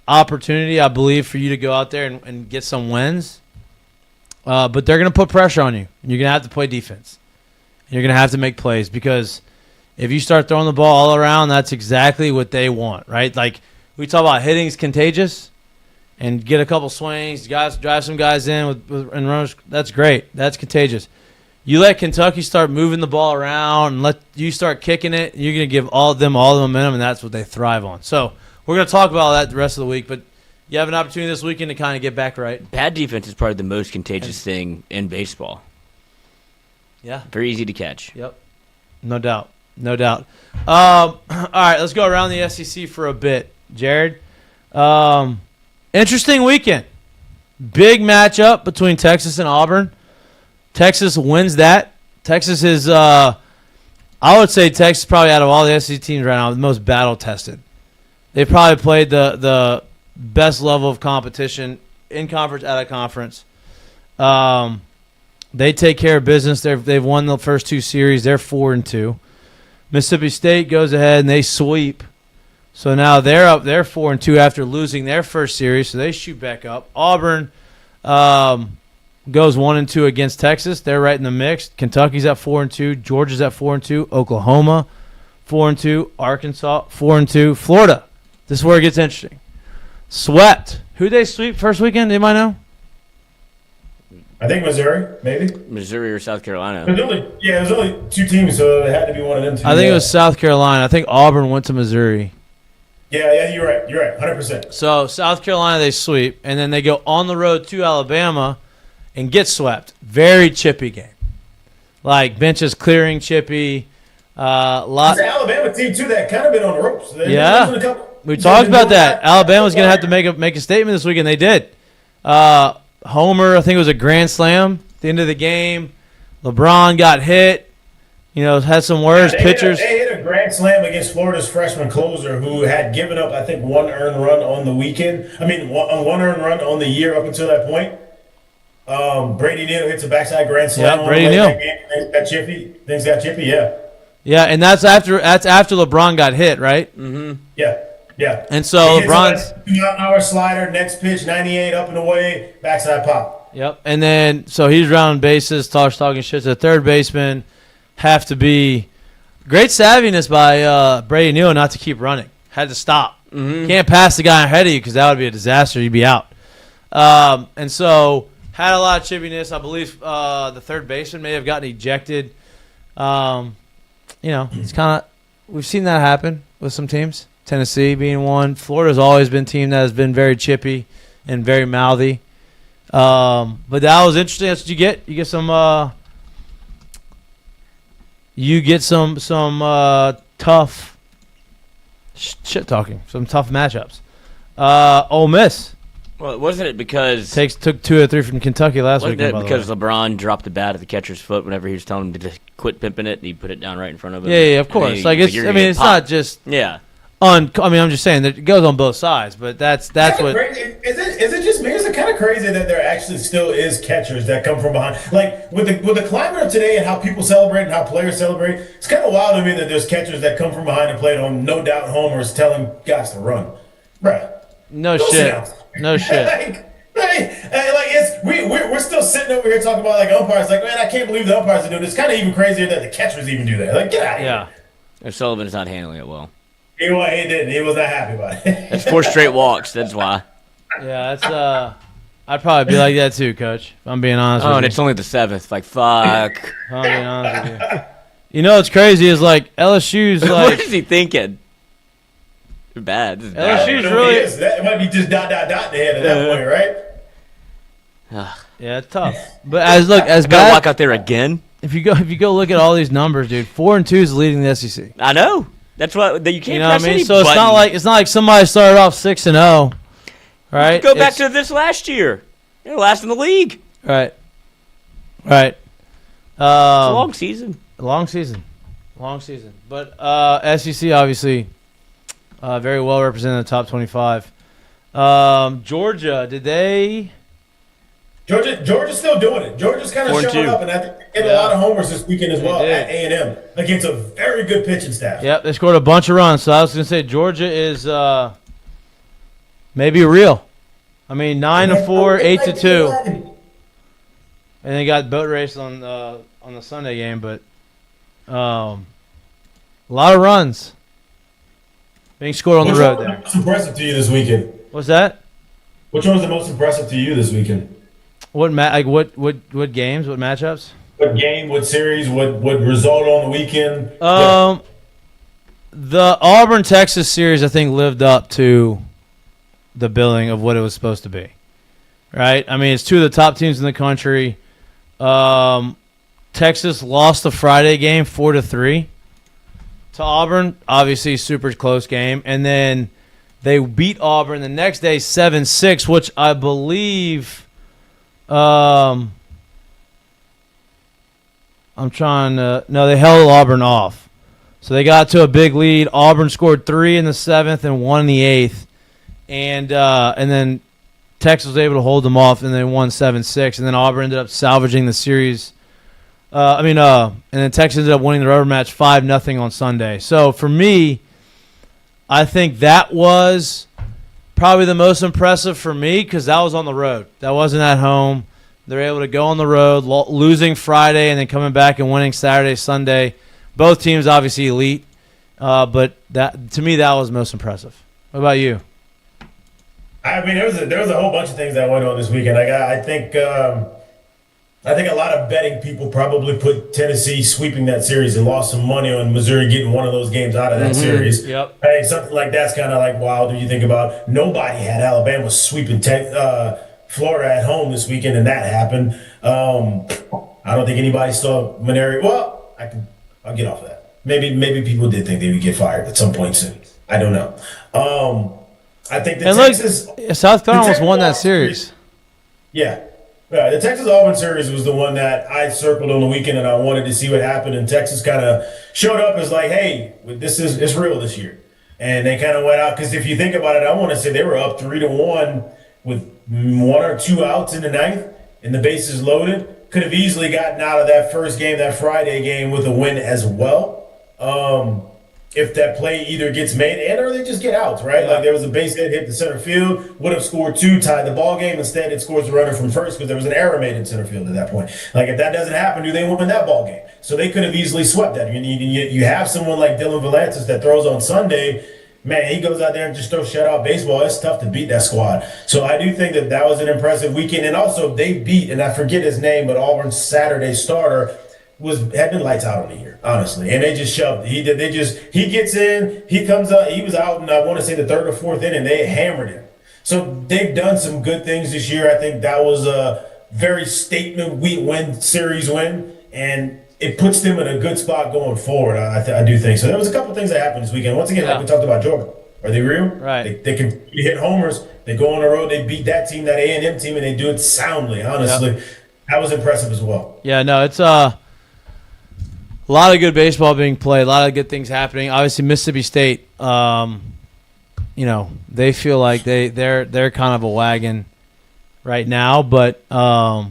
Opportunity, I believe, for you to go out there and get some wins. But they're going to put pressure on you. And you're going to have to play defense. And you're going to have to make plays because if you start throwing the ball all around, that's exactly what they want, right? Like, we talk about hitting's contagious and get a couple swings, guys drive some guys in and runners. That's great. That's contagious. You let Kentucky start moving the ball around and let you start kicking it, you're going to give all of them all the momentum, and that's what they thrive on. So we're going to talk about that the rest of the week, but you have an opportunity this weekend to kind of get back right. Bad defense is probably the most contagious thing in baseball. Yeah. Very easy to catch. Yep. No doubt. All right, let's go around the SEC for a bit. Jared, interesting weekend. Big matchup between Texas and Auburn. Texas wins that. Texas is, I would say Texas probably out of all the SEC teams right now, the most battle-tested. They probably played the best level of competition in conference, out of conference. They take care of business. They've won the first two series. They're 4-2. Mississippi State goes ahead and they sweep. So now they're up. They're 4-2 after losing their first series. So they shoot back up. Auburn goes 1-2 against Texas. They're right in the mix. Kentucky's at 4-2. Georgia's at 4-2. Oklahoma 4-2. Arkansas 4-2. Florida. This is where it gets interesting. Swept. Who they sweep first weekend? Anybody know? I think Missouri, maybe. Missouri or South Carolina. There's only two teams, so it had to be one of them two. I think it was South Carolina. I think Auburn went to Missouri. Yeah, you're right, 100%. So South Carolina, they sweep, and then they go on the road to Alabama and get swept. Very chippy game. Like, benches clearing chippy. It's an Alabama team, too, that kind of been on the ropes. We talked about that. Alabama's going to have to make a statement this weekend. They did. Homer, I think it was a grand slam at the end of the game. LeBron got hit. Had some words. Pitchers. They hit a grand slam against Florida's freshman closer who had given up, I think, one earned run on the weekend. One earned run on the year up until that point. Brady Neal hits a backside grand slam. Yeah, Brady Neal. Things got chippy, yeah. Yeah, and that's after LeBron got hit, right? Mm-hmm. Yeah. And so LeBron's 2-mile-an-hour slider, next pitch, 98 up and away, backside pop. Yep. And then so he's rounding bases, talking shit to the third baseman. Have to be great savviness by Brady Neal not to keep running. Had to stop. Mm-hmm. Can't pass the guy ahead of you because that would be a disaster. You'd be out. And so had a lot of chippiness. I believe the third baseman may have gotten ejected. It's kind of we've seen that happen with some teams. Tennessee being one. Florida's always been a team that has been very chippy and very mouthy. But that was interesting. That's what you get. You get some tough shit talking, some tough matchups. Ole Miss. Well, wasn't it because took 2 or 3 from Kentucky last week? Wasn't it because LeBron dropped the bat at the catcher's foot whenever he was telling him to just quit pimping it? And he put it down right in front of him. Yeah, of course. It's not just. Yeah. I'm just saying that it goes on both sides, but that's what. Is it just me? Is it kind of crazy that there actually still is catchers that come from behind? Like with the climate of today and how people celebrate and how players celebrate, it's kind of wild to me that there's catchers that come from behind and play it on no doubt homers telling guys to run. Bruh. No shit. No shit. We're still sitting over here talking about like umpires. Like, man, I can't believe the umpires are doing this. It's kind of even crazier that the catchers even do that. Like, get out of here. Yeah. Sullivan's not handling it well. He didn't. He was not happy about it. That's 4 straight walks. That's why. Yeah, that's I'd probably be like that too, Coach. If I'm being honest with you. Oh, and it's only the 7th. Like, fuck. If I'm being honest with you. You know what's crazy is like LSU's like. What is he thinking? Bad. This is bad. LSU's really. It might be just dot in the head at that point, right? Yeah, it's tough. But as gotta bad. walk out there again. If you go look at all these numbers, dude, 4-2 is leading the SEC. I know. That's what you can't. You know press what I mean? any So button. it's not like somebody started off 6-0, right? Go back to this last year. They're last in the league. Right. It's a long season. Long season. But SEC obviously very well represented in the top 25. Georgia, did they? Georgia's still doing it. Georgia's kind of showing up, and I think they hit a lot of homers this weekend as well at A&M against a very good pitching staff. Yep, they scored a bunch of runs. So I was going to say Georgia is maybe real. I mean, 9-4, 8-2, and they got boat race on the Sunday game, but a lot of runs being scored on the road there. What's impressive to you this weekend? What's that? Which one was the most impressive to you this weekend? What games? What matchups? What game? What series? What result on the weekend? The Auburn Texas series I think lived up to the billing of what it was supposed to be. Right? I mean, it's 2 of the top teams in the country. Texas lost the Friday game 4-3 to Auburn. Obviously, super close game, and then they beat Auburn the next day 7-6, which I believe. They held Auburn off. So they got to a big lead. Auburn scored 3 in the 7th and 1 in the 8th. And then Texas was able to hold them off, and they won 7-6. And then Auburn ended up salvaging the series. And then Texas ended up winning the rubber match 5-0 on Sunday. So for me, I think that was probably the most impressive for me because that was on the road. That wasn't at home. They're able to go on the road, losing Friday and then coming back and winning Saturday, Sunday. Both teams obviously elite, but that to me that was most impressive. What about you? I mean, there was a whole bunch of things that went on this weekend. I think a lot of betting people probably put Tennessee sweeping that series and lost some money on Missouri getting one of those games out of that series. Yep. Hey, something like that's kind of like wild when you think about nobody had Alabama sweeping Florida at home this weekend, and that happened. I don't think anybody saw Maneri. Well, I'll get off of that. Maybe people did think they would get fired at some point soon. I don't know. I think South Carolina almost won that series. Yeah. The Texas-Auburn series was the one that I circled on the weekend, and I wanted to see what happened. And Texas kind of showed up as like, hey, it's real this year. And they kind of went out because if you think about it, I want to say they were up 3-1 with 1 or 2 outs in the 9th and the bases loaded. Could have easily gotten out of that first game, that Friday game, with a win as well. If that play either gets made or they just get outs, right? Yeah. Like there was a base hit the center field, would have scored 2, tied the ball game. Instead, it scores the runner from first because there was an error made in center field at that point. Like if that doesn't happen, do they win that ball game? So they could have easily swept that. You have someone like Dylan Valantis that throws on Sunday. Man, he goes out there and just throws shutout baseball. It's tough to beat that squad. So I do think that was an impressive weekend. And also they beat, and I forget his name, but Auburn's Saturday starter had been lights out on the year, honestly, and they just shoved. He gets in, he comes up, he was out, and I want to say the third or fourth inning, they hammered him. So they've done some good things this year. I think that was a very series win, and it puts them in a good spot going forward. I do think so. There was a couple things that happened this weekend. Once again, like we talked about Georgia. Are they real? Right. They can hit homers. They go on the road. They beat that team, that A&M team, and they do it soundly. Honestly, that was impressive as well. Yeah, no, it's a lot of good baseball being played. A lot of good things happening. Obviously, Mississippi State, they feel like they're kind of a wagon right now, but we'll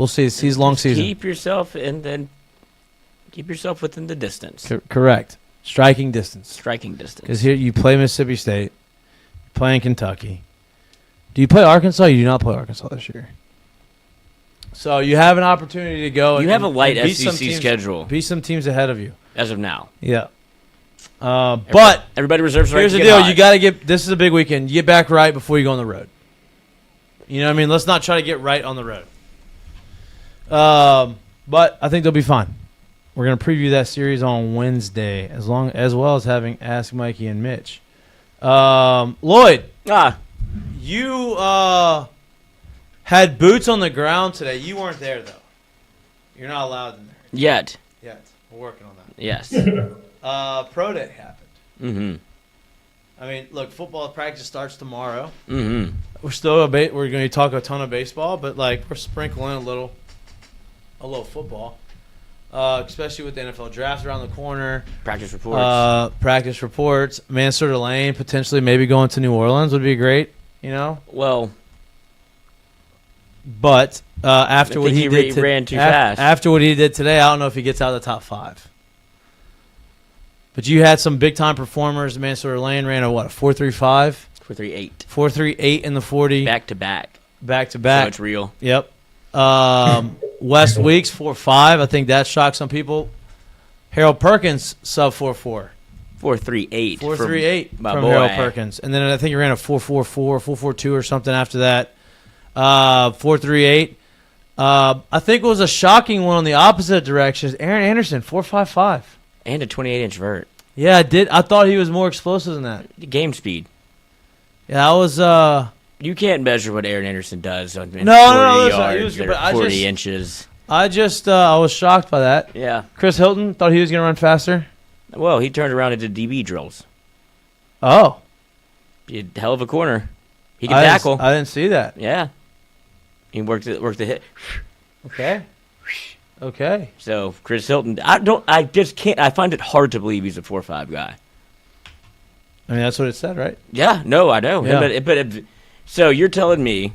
see. It's a long season. Keep yourself within the distance. Correct. Striking distance. Because here you play Mississippi State, playing Kentucky. Do you play Arkansas? You do not play Arkansas this year. So you have an opportunity to go. You have a light and SEC schedule. Beat some teams ahead of you. As of now. Yeah. But everybody reserves the right here's to the get deal. hot. You got to get – this is a big weekend. You get back right before you go on the road. You know what I mean? Let's not try to get right on the road. But I think they'll be fine. We're going to preview that series on Wednesday, as well as having Ask Mikey and Mitch. Lloyd, you had boots on the ground today. You weren't there though. You're not allowed in there yet. We're working on that. Yes. Pro day happened. Mm-hmm. I mean, look, football practice starts tomorrow. Mm-hmm. We're going to talk a ton of baseball, but we're sprinkling a little football. Especially with the NFL draft around the corner. Practice reports. Mansard Lane potentially maybe going to New Orleans would be great, Well, but after what he ran too fast. After what he did today, I don't know if he gets out of the top 5. But you had some big time performers. Mansard Lane ran a 4.35? 4.38. 4.38 in the 40. Back to back. So it's real. Yep. West Weeks 4.5. I think that shocked some people. Harold Perkins sub 4.4. 4.38. 4.38 from Harold Perkins, and then I think he ran a 4.44, 4.42 or something after that. 4.38. I think it was a shocking one on the opposite direction. Aaron Anderson 4.55 and a 28-inch vert. Yeah, I did. I thought he was more explosive than that. Game speed. Yeah, I was. You can't measure what Aaron Anderson does on 40 yards or 40 inches. I was shocked by that. Yeah. Chris Hilton thought he was going to run faster. Well, he turned around and did DB drills. Oh. He had a hell of a corner. He can tackle. I didn't see that. Yeah. He worked the hit. Okay. So, Chris Hilton, I just can't, I find it hard to believe he's a 4.5 guy. I mean, that's what it said, right? Yeah, no, I know. Yeah. But so you're telling me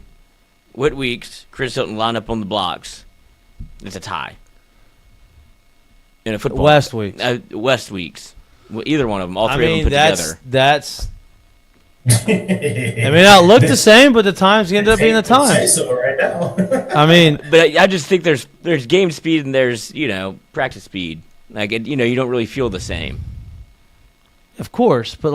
what weeks Chris Hilton lined up on the blocks, it's a tie in a football. West Weeks. West Weeks. Well, either one of them. All three of them put together. That's. It may not look the same, but the times ended up being the times. Say so right now. I mean, but I just think there's game speed and there's practice speed. You don't really feel the same. Of course, but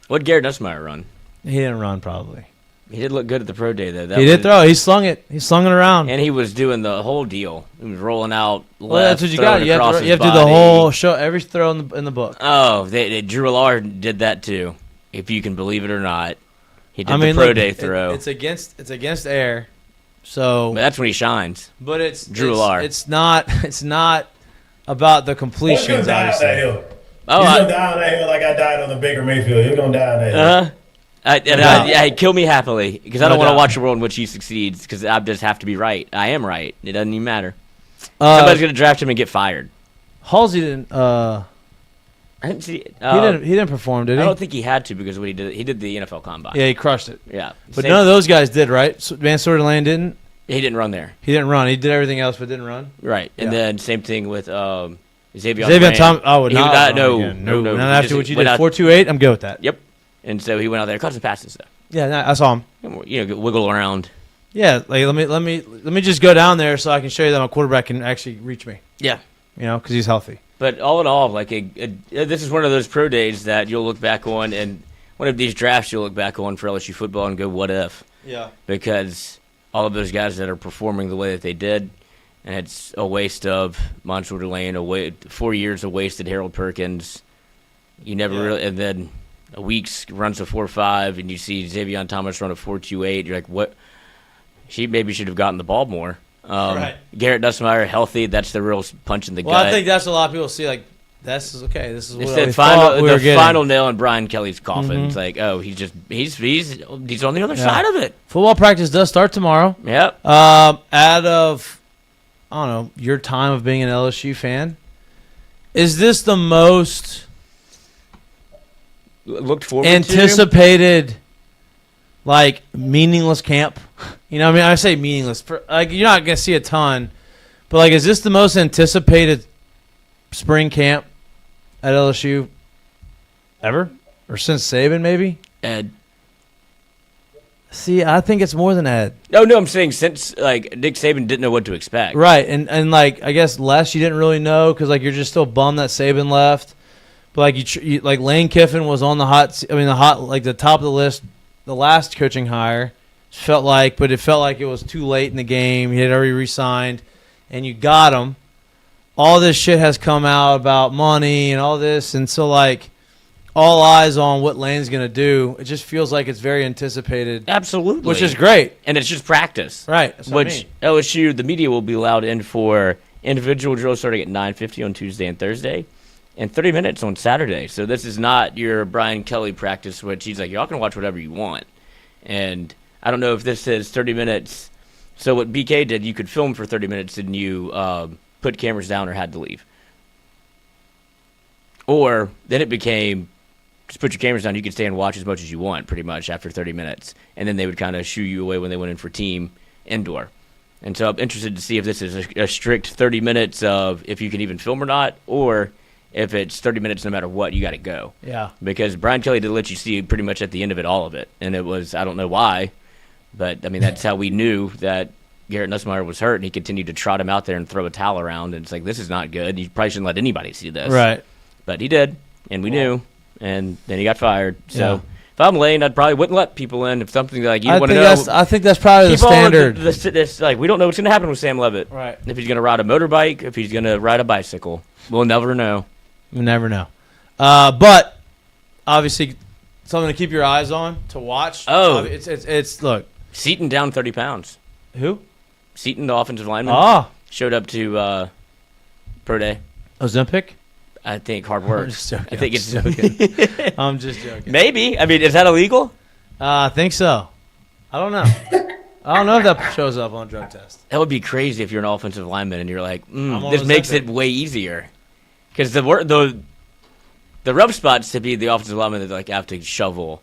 what Garrett Nussmeier run? He didn't run probably. He did look good at the pro day though. He did throw. He slung it. He slung it around. And he was doing the whole deal. He was rolling out left. Well, that's what you got. You have to do the whole show, every throw in the book. Oh, Drew Allard did that too. If you can believe it or not, he did the pro day throw. It's against air, so. But that's when he shines. But it's Drew Allard. It's not about the completions. Obviously. He's gonna die on that hill like I died on the Baker Mayfield. He's gonna die on that hill. Kill me happily because I don't want to watch a world in which he succeeds because I just have to be right. I am right. It doesn't even matter. Somebody's gonna draft him and get fired. Halsey didn't. I didn't see. He didn't perform, did he? I don't think he had to because of what he did. He did the NFL Combine. Yeah, he crushed it. Yeah, but none of those guys did, right? So Van Lane didn't. He didn't run there. He didn't run. He did everything else, but didn't run. Right, and then same thing with Xavier Thomas. Oh, no, no. Not after what you did, 4.28. I'm good with that. Yep. And so he went out there, caught some passes though. Yeah, I saw him. Wiggle around. Yeah, let me just go down there so I can show you that my quarterback can actually reach me. Yeah. Because he's healthy. But all in all, this is one of those pro days that you'll look back on, and one of these drafts you'll look back on for LSU football and go, what if? Yeah. Because all of those guys that are performing the way that they did. And it's a waste of Montour Lane, 4 years of wasted Harold Perkins. You never really, and then a week's runs a 4.5, and you see Xavier Thomas run a 4.28. You're like, what? She maybe should have gotten the ball more. Right. Garrett Nussmeier healthy. That's the real punch in the gut. Well, I think that's what a lot of people see. Like, this is okay. This is what it's we thought we were getting. Final nail in Brian Kelly's coffin. It's like, oh, he's on the other side of it. Football practice does start tomorrow. Yep. Out of, I don't know, your time of being an LSU fan, is this the most looked forward anticipated, like, meaningless camp? You know what I mean? I say meaningless. Like, you're not going to see a ton, but, like, is this the most anticipated spring camp at LSU ever? Or since Saban, maybe? Ed. See, I think it's more than Ed. No, I'm saying since, like, Nick Saban didn't know what to expect. Right, and like, I guess less you didn't really know because, like, you're just still bummed that Saban left. But, like, you like Lane Kiffin was on the the top of the list, the last coaching hire, but it felt like it was too late in the game. He had already re-signed, and you got him. All this shit has come out about money and all this, and so, like, all eyes on what Lane's going to do. It just feels like it's very anticipated. Absolutely. Which is great. And it's just practice. Right. Which LSU, the media will be allowed in for individual drills starting at 9:50 on Tuesday and Thursday and 30 minutes on Saturday. So this is not your Brian Kelly practice, which he's like, y'all can watch whatever you want. And I don't know if this is 30 minutes. So what BK did, you could film for 30 minutes and you put cameras down or had to leave. Or then it became, just put your cameras down. You could stay and watch as much as you want, pretty much, after 30 minutes. And then they would kind of shoo you away when they went in for team indoor. And so I'm interested to see if this is a strict 30 minutes of if you can even film or not, or if it's 30 minutes no matter what, you got to go. Yeah. Because Brian Kelly did let you see pretty much at the end of it all of it. And it was, I don't know why, but, I mean, that's how we knew that Garrett Nussmeier was hurt, and he continued to trot him out there and throw a towel around. And it's like, this is not good. You probably shouldn't let anybody see this. Right. But he did, and we knew. And then he got fired. So if I'm Lane, I probably wouldn't let people in if something like you want to know. I think that's probably the standard. This, like, we don't know what's going to happen with Sam Levitt. Right. If he's going to ride a motorbike, if he's going to ride a bicycle, we'll never know. You never know. But obviously, something to keep your eyes on, to watch. Oh, it's look. Seaton down 30 pounds. Who? Seaton, the offensive lineman. Showed up to pro day. Ozempic? I think hard work. I'm just joking. I think it's joking. I'm just joking. Maybe. I mean, is that illegal? I think so. I don't know. I don't know if that shows up on a drug test. That would be crazy if you're an offensive lineman and you're like, this makes it way easier. Because the rough spots to be the offensive lineman that like have to shovel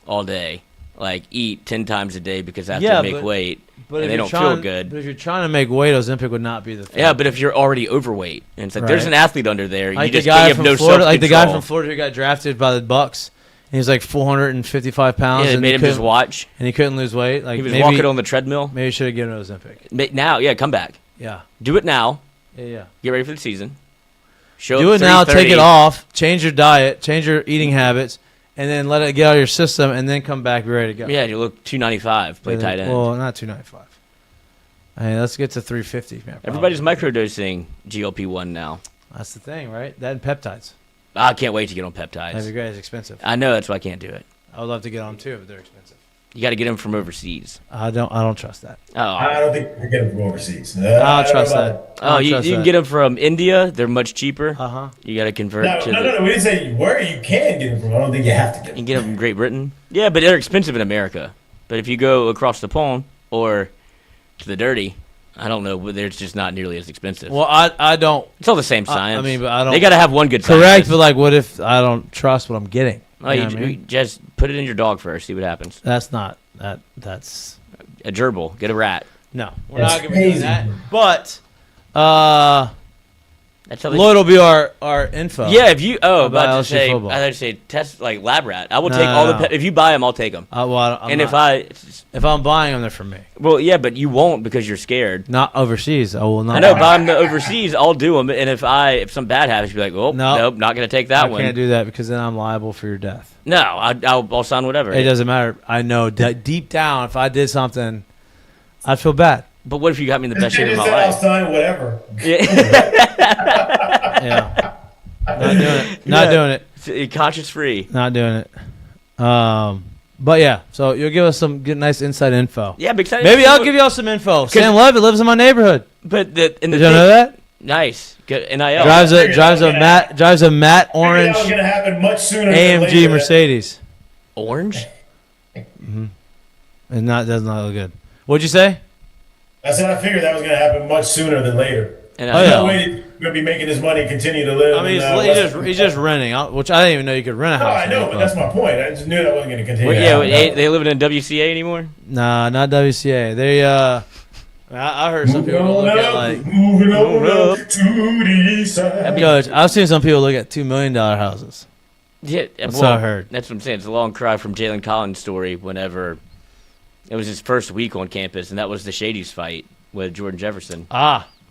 all day, like eat 10 times a day because they have to make weight. But they don't feel good. But if you're trying to make weight, Ozempic would not be the thing. Yeah, but if you're already overweight, and it's like there's an athlete under there, like you just have no self-control. Like the guy from Florida who got drafted by the Bucks, and he's like 455 pounds. Yeah, they made him just watch. And he couldn't lose weight. Like he was walking on the treadmill. Maybe you should have given him Ozempic. Now, come back. Yeah. Do it now. Yeah. Get ready for the season. Do it now, take it off, change your diet, change your eating habits, and then let it get out of your system, and then come back, be ready to go. Yeah, you look 295, play tight end. Well, not 295. I mean, let's get to 350. Man, everybody's microdosing GLP-1 now. That's the thing, right? That and peptides. I can't wait to get on peptides. That'd be great. It's expensive. I know, that's why I can't do it. I would love to get on them too, but they're expensive. You got to get them from overseas. I don't trust that. Oh, I don't think you can get them from overseas. I don't trust that. Oh, you can get them from India. They're much cheaper. Uh-huh. You got to convert to No. We didn't say where you can get them from. I don't think you have to get them. You can get them from Great Britain. Yeah, but they're expensive in America. But if you go across the pond or to the dirty, I don't know, but it's just not nearly as expensive. Well, I don't. It's all the same science. I mean, but I don't. They got to have one good correct, scientist. but like, what if I don't trust what I'm getting? Oh, you just put it in your dog first, see what happens. That's not that's a gerbil. Get a rat. No, we're not going to be doing that. But that's how Lloyd will be our info. Yeah, if you about to say, football. I say test like lab rat. I will take all the if you buy them, I'll take them. If I'm buying them, they're for me. Well, yeah, but you won't because you're scared. Not overseas. I will not. I know, but I'm overseas. I'll do them, and if something bad happens, you'll be like, oh, nope, not going to take that one. I can't do that because then I'm liable for your death. No, I'll sign whatever. It doesn't matter. I know deep down if I did something, I'd feel bad. But what if you got me in the best shape of my I'll life? sign whatever. Yeah. Not doing it. Conscience free. Not doing it. But yeah, so you'll give us some good, nice inside info. Yeah, I'm excited. Maybe I'll give y'all some info. Sam Levitt lives in my neighborhood. But Did you know that? Nice. Good. NIL. Drives a matte orange That was gonna happen much sooner than AMG later. Mercedes. Orange? And does not look good. What'd you say? I said I figured that was gonna happen much sooner than later. NIL. Oh, yeah. No way you're gonna be making his money, continue to live. I mean, in, he's just renting, which I didn't even know you could rent a No, house. I know, but that's my point. I just knew that wasn't gonna continue. Well, yeah, they living in WCA anymore? Nah, not WCA. They I heard some people look at like moving on up to the side. Coach, I've seen some people look at $2 million houses. Yeah, That's what I heard. That's what I'm saying. It's a long cry from Jalen Collins' story whenever it was his first week on campus, and that was the Shady's fight with Jordan Jefferson.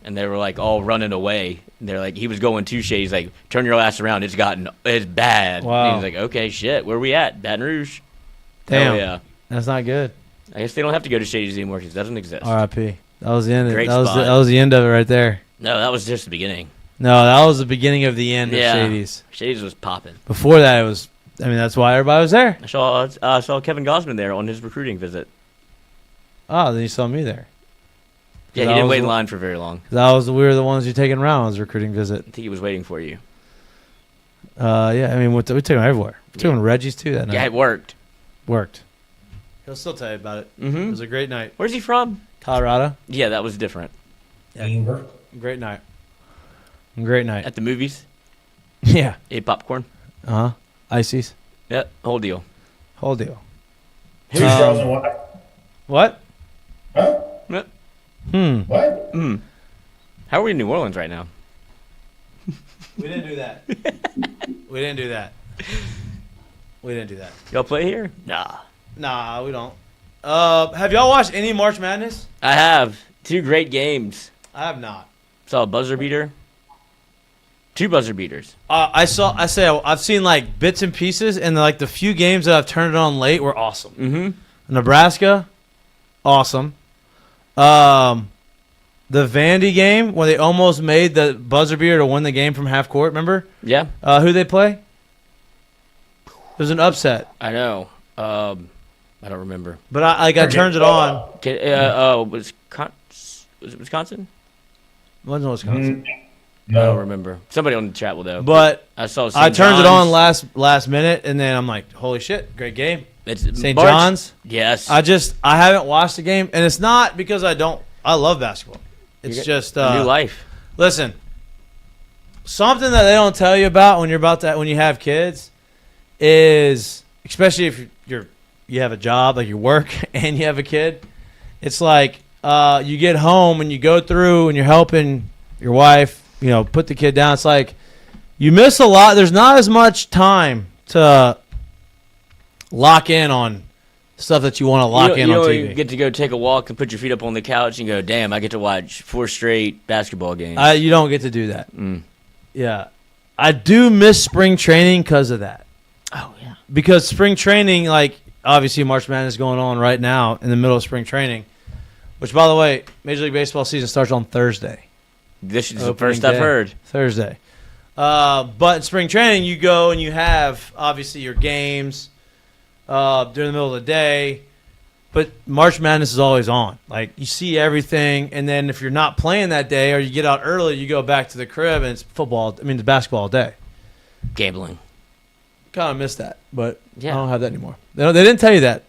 And they were like all running away. They're like, he was going to Shady's like, turn your ass around. It's bad. Wow. And he was like, okay, shit, where we at? Baton Rouge. Damn. Oh, yeah. That's not good. I guess they don't have to go to Shady's anymore because it doesn't exist. R.I.P. That was the end. Great That spot. was the end of it right there. No, that was just the beginning. No, that was the beginning of the end Yeah. of Shady's. Shady's was popping. Before that, it was. I mean, that's why everybody was there. I saw Kevin Gosman there on his recruiting visit. Oh, then you saw me there. Yeah, he That didn't was wait in the- line for very long. We were the ones you taking around on his recruiting visit. I think he was waiting for you. Yeah, I mean, we took him everywhere. We took him to Reggie's too that night. Yeah, it worked. Worked. He'll still tell you about it. It Mm-hmm. was a great night. Where's he from? Colorado. Yeah, that was different. Amber. Great night. Great night. At the movies, Yeah. ate popcorn. Ices. Yeah, whole deal. Whole deal. Two straws and what? What? Huh? Yep. What? How are we in New Orleans right now? We didn't do that. We didn't do that. We didn't do that. Y'all play here? Nah. Nah, we don't. Have y'all watched any March Madness? I have 2 great games. I have not. Saw a buzzer beater. 2 buzzer beaters. I've seen like bits and pieces, and like the few games that I've turned it on late were awesome. Mm-hmm. Nebraska, awesome. The Vandy game where they almost made the buzzer beater to win the game from half court. Remember? Yeah, Who they play? It was an upset, I know. I don't remember. but I turned it on. Was it Wisconsin? Wasn't Wisconsin, I don't remember. Somebody on the chat will know. but I saw. I St. turned it on John's. last minute, and then I'm like, holy shit, great game. It's St. March- John's. Yes. I haven't watched the game, and it's not because I love basketball. It's just new life. Listen, something that they don't tell you about when you have kids is, especially if you have a job, like you work and you have a kid, it's like you get home and you go through and you're helping your wife, put the kid down. It's like you miss a lot. There's not as much time to lock in on stuff that you want to lock in on TV. You get to go take a walk and put your feet up on the couch and go, damn, I get to watch 4 straight basketball games. You don't get to do that. Yeah. I do miss spring training because of that. Oh, yeah. Because spring training, like, obviously March Madness is going on right now in the middle of spring training, which, by the way, Major League Baseball season starts on Thursday. This is the Opening first I've day. heard. Thursday. But in spring training, you go and you have, obviously, your games during the middle of the day. But March Madness is always on. Like, you see everything, and then if you're not playing that day or you get out early, you go back to the crib, and it's it's basketball all day. Gambling. Kind of miss that, but Yeah. I don't have that anymore. They didn't tell you that.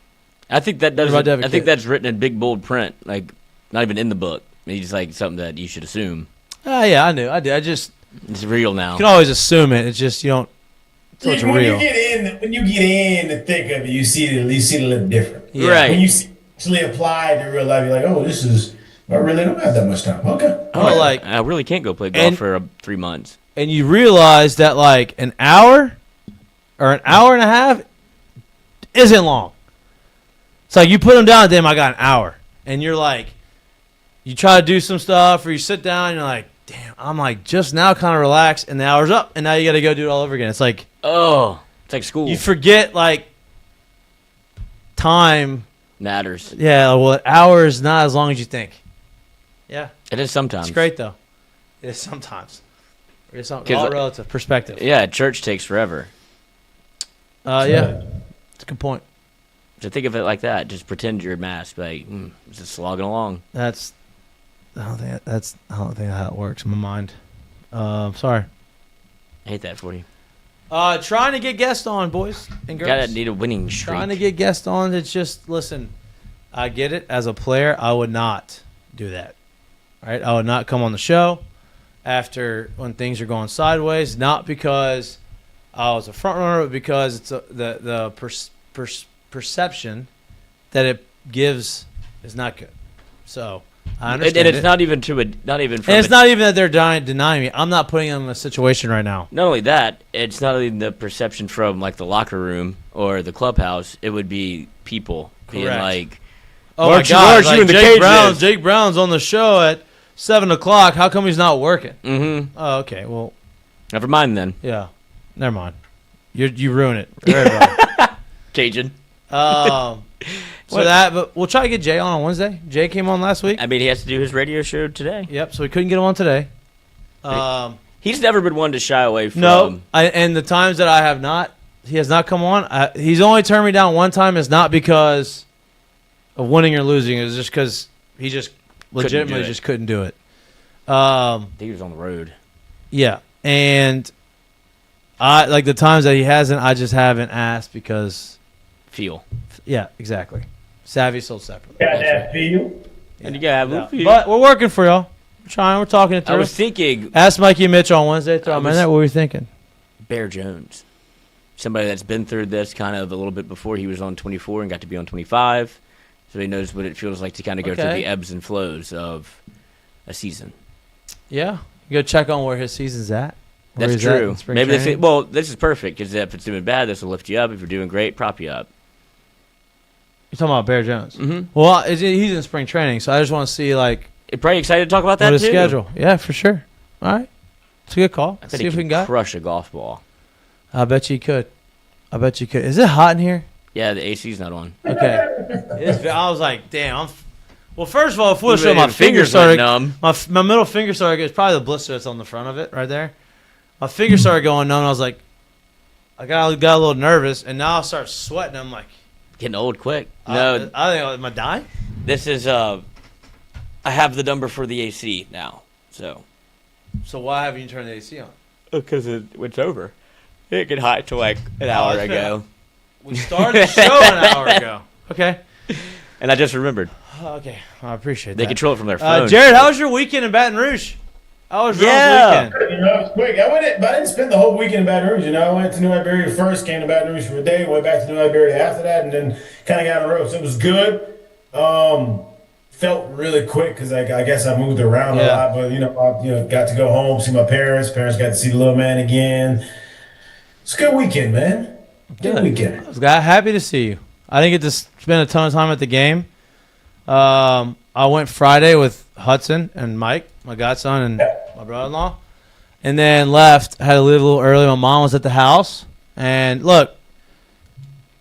I think that does. You're about to have a I think kid. that's written in big bold print, like not even in the book. It's just like something that you should assume. Yeah, I knew. I did. I just It's real now. you can always assume it. It's just you don't. So it's when real. when you get in the thick of it, you see it a little different. Yeah. Right. When you see it actually applied to real life, you're like, oh, I really don't have that much time. Okay. Oh, like, I really can't go play golf And- for 3 months. and you realize that like an hour or an hour and a half isn't long. It's like you put them down, damn, I got an hour. And you're like, you try to do some stuff or you sit down and you're like, damn, I'm like just now kind of relaxed and the hour's up and now you got to go do it all over again. It's like Oh, it's like school. you forget like time matters. Yeah, well, an hour is not as long as you think. Yeah. It is sometimes. It's great, though. It is sometimes. It's all relative perspective. Yeah, church takes forever. Yeah. It's a good point. So think of it like that. Just pretend you're masked. Like, just slogging along. I don't think how it works in my mind. Sorry. I hate that for you. Trying to get guests on, boys and girls. Gotta need a winning streak. Trying to get guests on. It's just, listen, I get it. As a player, I would not do that. Right? I would not come on the show when things are going sideways. Not because I was a front runner, but because it's the perception that it gives is not good. So I understand. And it's not even from. And it's not even that they're denying me. I'm not putting them in a situation right now. Not only that, it's not even the perception from like the locker room or the clubhouse. It would be people being like, "Oh my God, like Jake Brown's on the show at 7:00. How come he's not working?" Mm-hmm. Oh, okay. Well, never mind then. Yeah, never mind. You ruin it for everybody. Cajun. But we'll try to get Jay on Wednesday. Jay came on last week. I mean, he has to do his radio show today. Yep, so we couldn't get him on today. He's never been one to shy away from. No, and the times that he has not come on. He's only turned me down one time. It's not because of winning or losing. It's just because he just legitimately just couldn't do it. I think he was on the road. Yeah, and I like the times that he hasn't. I just haven't asked because feel. Yeah, exactly. Savvy sold separately. Got that feel. Yeah. And you got to feel. But we're working for y'all. We're trying. We're talking it through. I was thinking. Ask Mikie and Mitch on Wednesday. Throw them in there. What were you thinking? Bear Jones. Somebody that's been through this kind of a little bit before. He was on 24 and got to be on 25. So he knows what it feels like to kind of go through the ebbs and flows of a season. Yeah. You go check on where his season's at. That's true. Maybe this is perfect because if it's doing bad, this will lift you up. If you're doing great, prop you up. You're talking about Bear Jones. Mm-hmm. Well, he's in spring training, so I just want to see like. You're probably excited to talk about that too. His schedule, yeah, for sure. All right, it's a good call. I bet see if we can crush a golf ball. I bet you could. Is it hot in here? Yeah, the AC's not on. Okay. I was like, damn. Well, first of all, my finger started numb. My middle finger started. It's probably the blister that's on the front of it, right there. My finger started going numb. And I was like, I got a little nervous, and now I start sweating. I'm like, getting old quick. No, I think am I dying? This is I have the number for the AC now. So why haven't you turned the AC on? Because it's over. It get hot till like an hour ago. We started the show an hour ago. Okay. And I just remembered. Okay, I appreciate that. They control it from their phone. Jared, how was your weekend in Baton Rouge? How was your weekend? It was quick. I didn't spend the whole weekend in Baton Rouge. I went to New Iberia first, came to Baton Rouge for a day, went back to New Iberia after that, and then kind of got on the road. So it was good. Felt really quick because I guess I moved around a lot, but I got to go home, see my parents. Parents got to see the little man again. It's a good weekend, man. Good weekend. I was happy to see you. I didn't get to spend a ton of time at the game. I went Friday with Hudson and Mike, my godson, and my brother-in-law, and then left. Had to leave a little early. My mom was at the house. And look,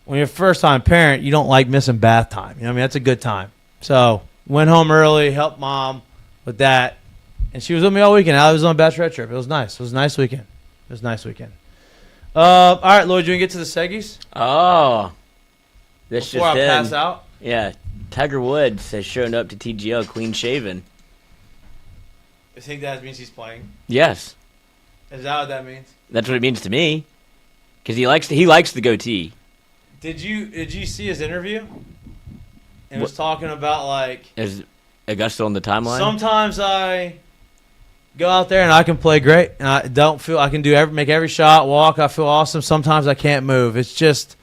when you're a first-time parent, you don't like missing bath time. That's a good time. So went home early, helped mom with that, and she was with me all weekend. I was on a bachelorette trip. It was nice. It was a nice weekend. All right, Lloyd, you want to get to the Seggies? Oh. Before I pass out? Yeah. Tiger Woods has shown up to TGL clean shaven. You think that means he's playing? Yes. Is that what that means? That's what it means to me. Because he likes the goatee. Did you see his interview? And was talking about like. Is Augusta on the timeline? Sometimes I go out there and I can play great, and I don't feel I can make every shot, walk. I feel awesome. Sometimes I can't move. It's just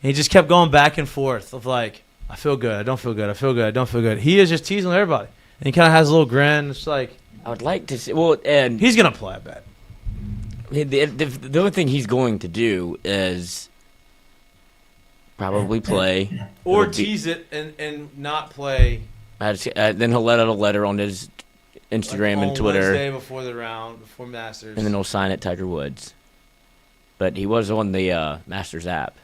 he just kept going back and forth of like. I feel good. I don't feel good. I feel good. I don't feel good. He is just teasing everybody, and he kind of has a little grin. It's like I would like to see. Well, and he's gonna play. I bet. The only thing he's going to do is probably play or tease it and not play. Then he'll let out a letter on his Instagram and Twitter. Wednesday before the round, before Masters, and then he'll sign it Tiger Woods. But he was on the Masters app.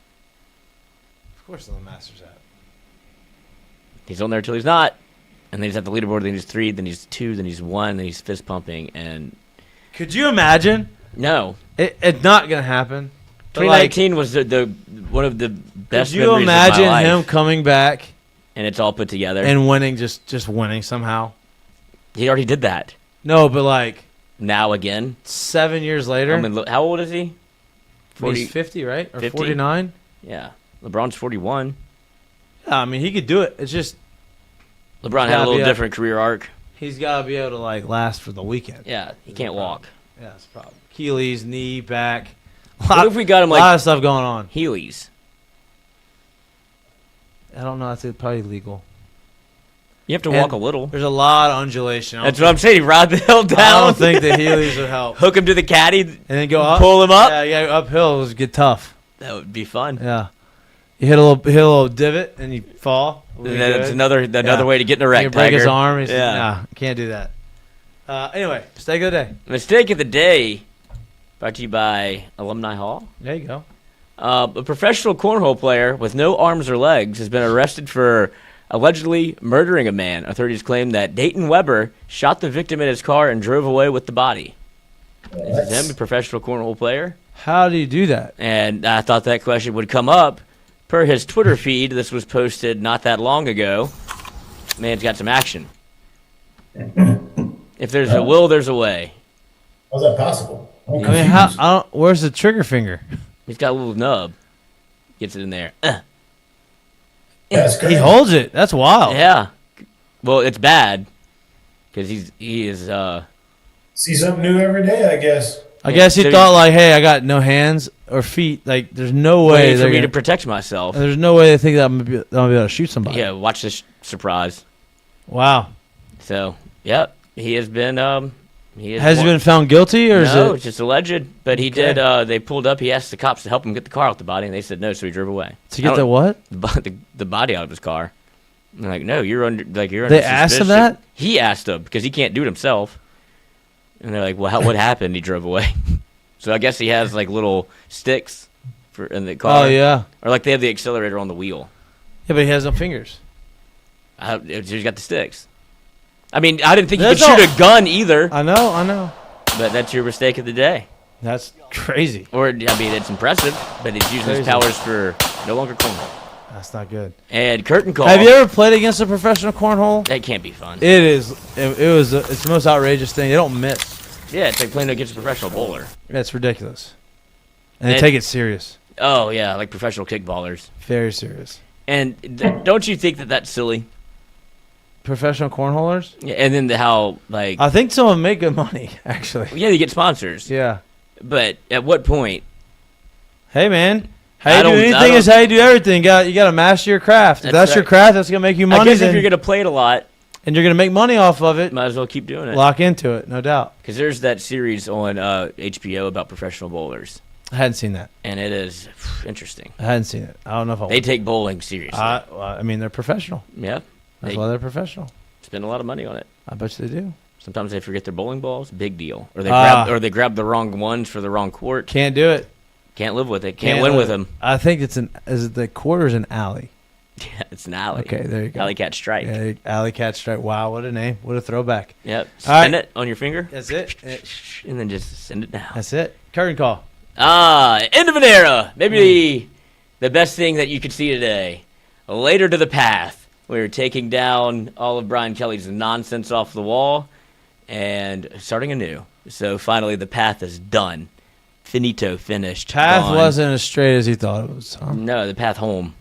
Of course, on the Masters app. He's on there until he's not. And then he's at the leaderboard, then he's 3, then he's 2, then he's 1, then he's fist pumping. And could you imagine? No. It's not going to happen. 2019 was the one of the best memories of my life. Could you imagine him coming back? And it's all put together. And winning, just winning somehow. He already did that. No, but like. Now again? 7 years later. I mean, how old is he? 40, he's 50, right? Or 50? 49? Yeah. LeBron's 41. Yeah, I mean, he could do it. It's just. LeBron had a little different career arc. He's got to be able to, like, last for the weekend. Yeah, he can't walk. Yeah, that's a problem. Achilles, knee, back. What if we got him, like. A lot of stuff going on. Heelys. I don't know. That's probably legal. You have to walk a little. There's a lot of undulation. That's what I'm saying. Ride the hill down. I don't think the Heelys would help. Hook him to the caddy. And then go up. Pull him up. Yeah, uphill would get tough. That would be fun. Yeah. You hit a little divot and you fall. And then it's another way to get in a wreck. You break his arm. Yeah. Nah, can't do that. Anyway, mistake of the day. Mistake of the day brought to you by Alumni Hall. There you go. A professional cornhole player with no arms or legs has been arrested for allegedly murdering a man. Authorities claim that Dayton Weber shot the victim in his car and drove away with the body. Is him a professional cornhole player? How do you do that? And I thought that question would come up. Per his Twitter feed, this was posted not that long ago. Man's got some action. If there's a will, there's a way. How's that possible? Where's the trigger finger? He's got a little nub. Gets it in there. That's crazy. He holds it. That's wild. Yeah. Well, it's bad because he is. See something new every day, I guess. I guess he thought like, hey, I got no hands or feet. Like, there's no way for me to protect myself. There's no way they think that I'm gonna be able to shoot somebody. Yeah. Watch this surprise. Wow. So, yep, he has been. Has he been found guilty or no? Is It's just alleged. But he did. They pulled up. He asked the cops to help him get the car out the body, and they said no. So he drove away. To get the what? The body out of his car. And they're like, no, you're under. They asked him that. He asked him because he can't do it himself. And they're like, well, what happened? He drove away. So I guess he has like little sticks in the car. Oh yeah. Or like they have the accelerator on the wheel. Yeah, but he has no fingers. He's got the sticks. I mean, I didn't think you could shoot a gun either. I know. But that's your mistake of the day. That's crazy. Or, I mean, it's impressive, but he's using his powers for no longer cornhole. That's not good. And curtain call. Have you ever played against a professional cornhole? That can't be fun. It is. It's the most outrageous thing. They don't miss. Yeah, it's like playing against a professional bowler. Yeah, it's ridiculous. And they take it serious. Oh, yeah, like professional kickballers. Very serious. And don't you think that that's silly? Professional cornholers? Yeah, and then how, like... I think some of them make good money, actually. Yeah, they get sponsors. Yeah. But at what point? Hey, man. How you do anything is how you do everything. You got to master your craft. If that's your craft, that's going to make you money. I guess if you're going to play it a lot... And you're going to make money off of it. Might as well keep doing it. Lock into it, no doubt. Because there's that series on HBO about professional bowlers. I hadn't seen that. And it is interesting. I hadn't seen it. I don't know if They take bowling seriously. I mean, they're professional. Yeah. That's why they're professional. Spend a lot of money on it. I bet you they do. Sometimes they forget their bowling balls. Big deal. Or they grab the wrong ones for the wrong court. Can't do it. Can't live with it. Can't win with them. I think is it the quarter's an alley? Yeah, it's an alley. Okay, there you go. Alley Cat Strike. Yeah, Alley Cat Strike. Wow, what a name. What a throwback. Yep. Send it on your finger. That's it. And then just send it down. That's it. Curtain call. End of an era. Maybe the best thing that you could see today. Later to the path. We're taking down all of Brian Kelly's nonsense off the wall and starting anew. So finally the path is done. Finito, finished. Path gone. wasn't as straight as he thought it was. Huh? No, the path home.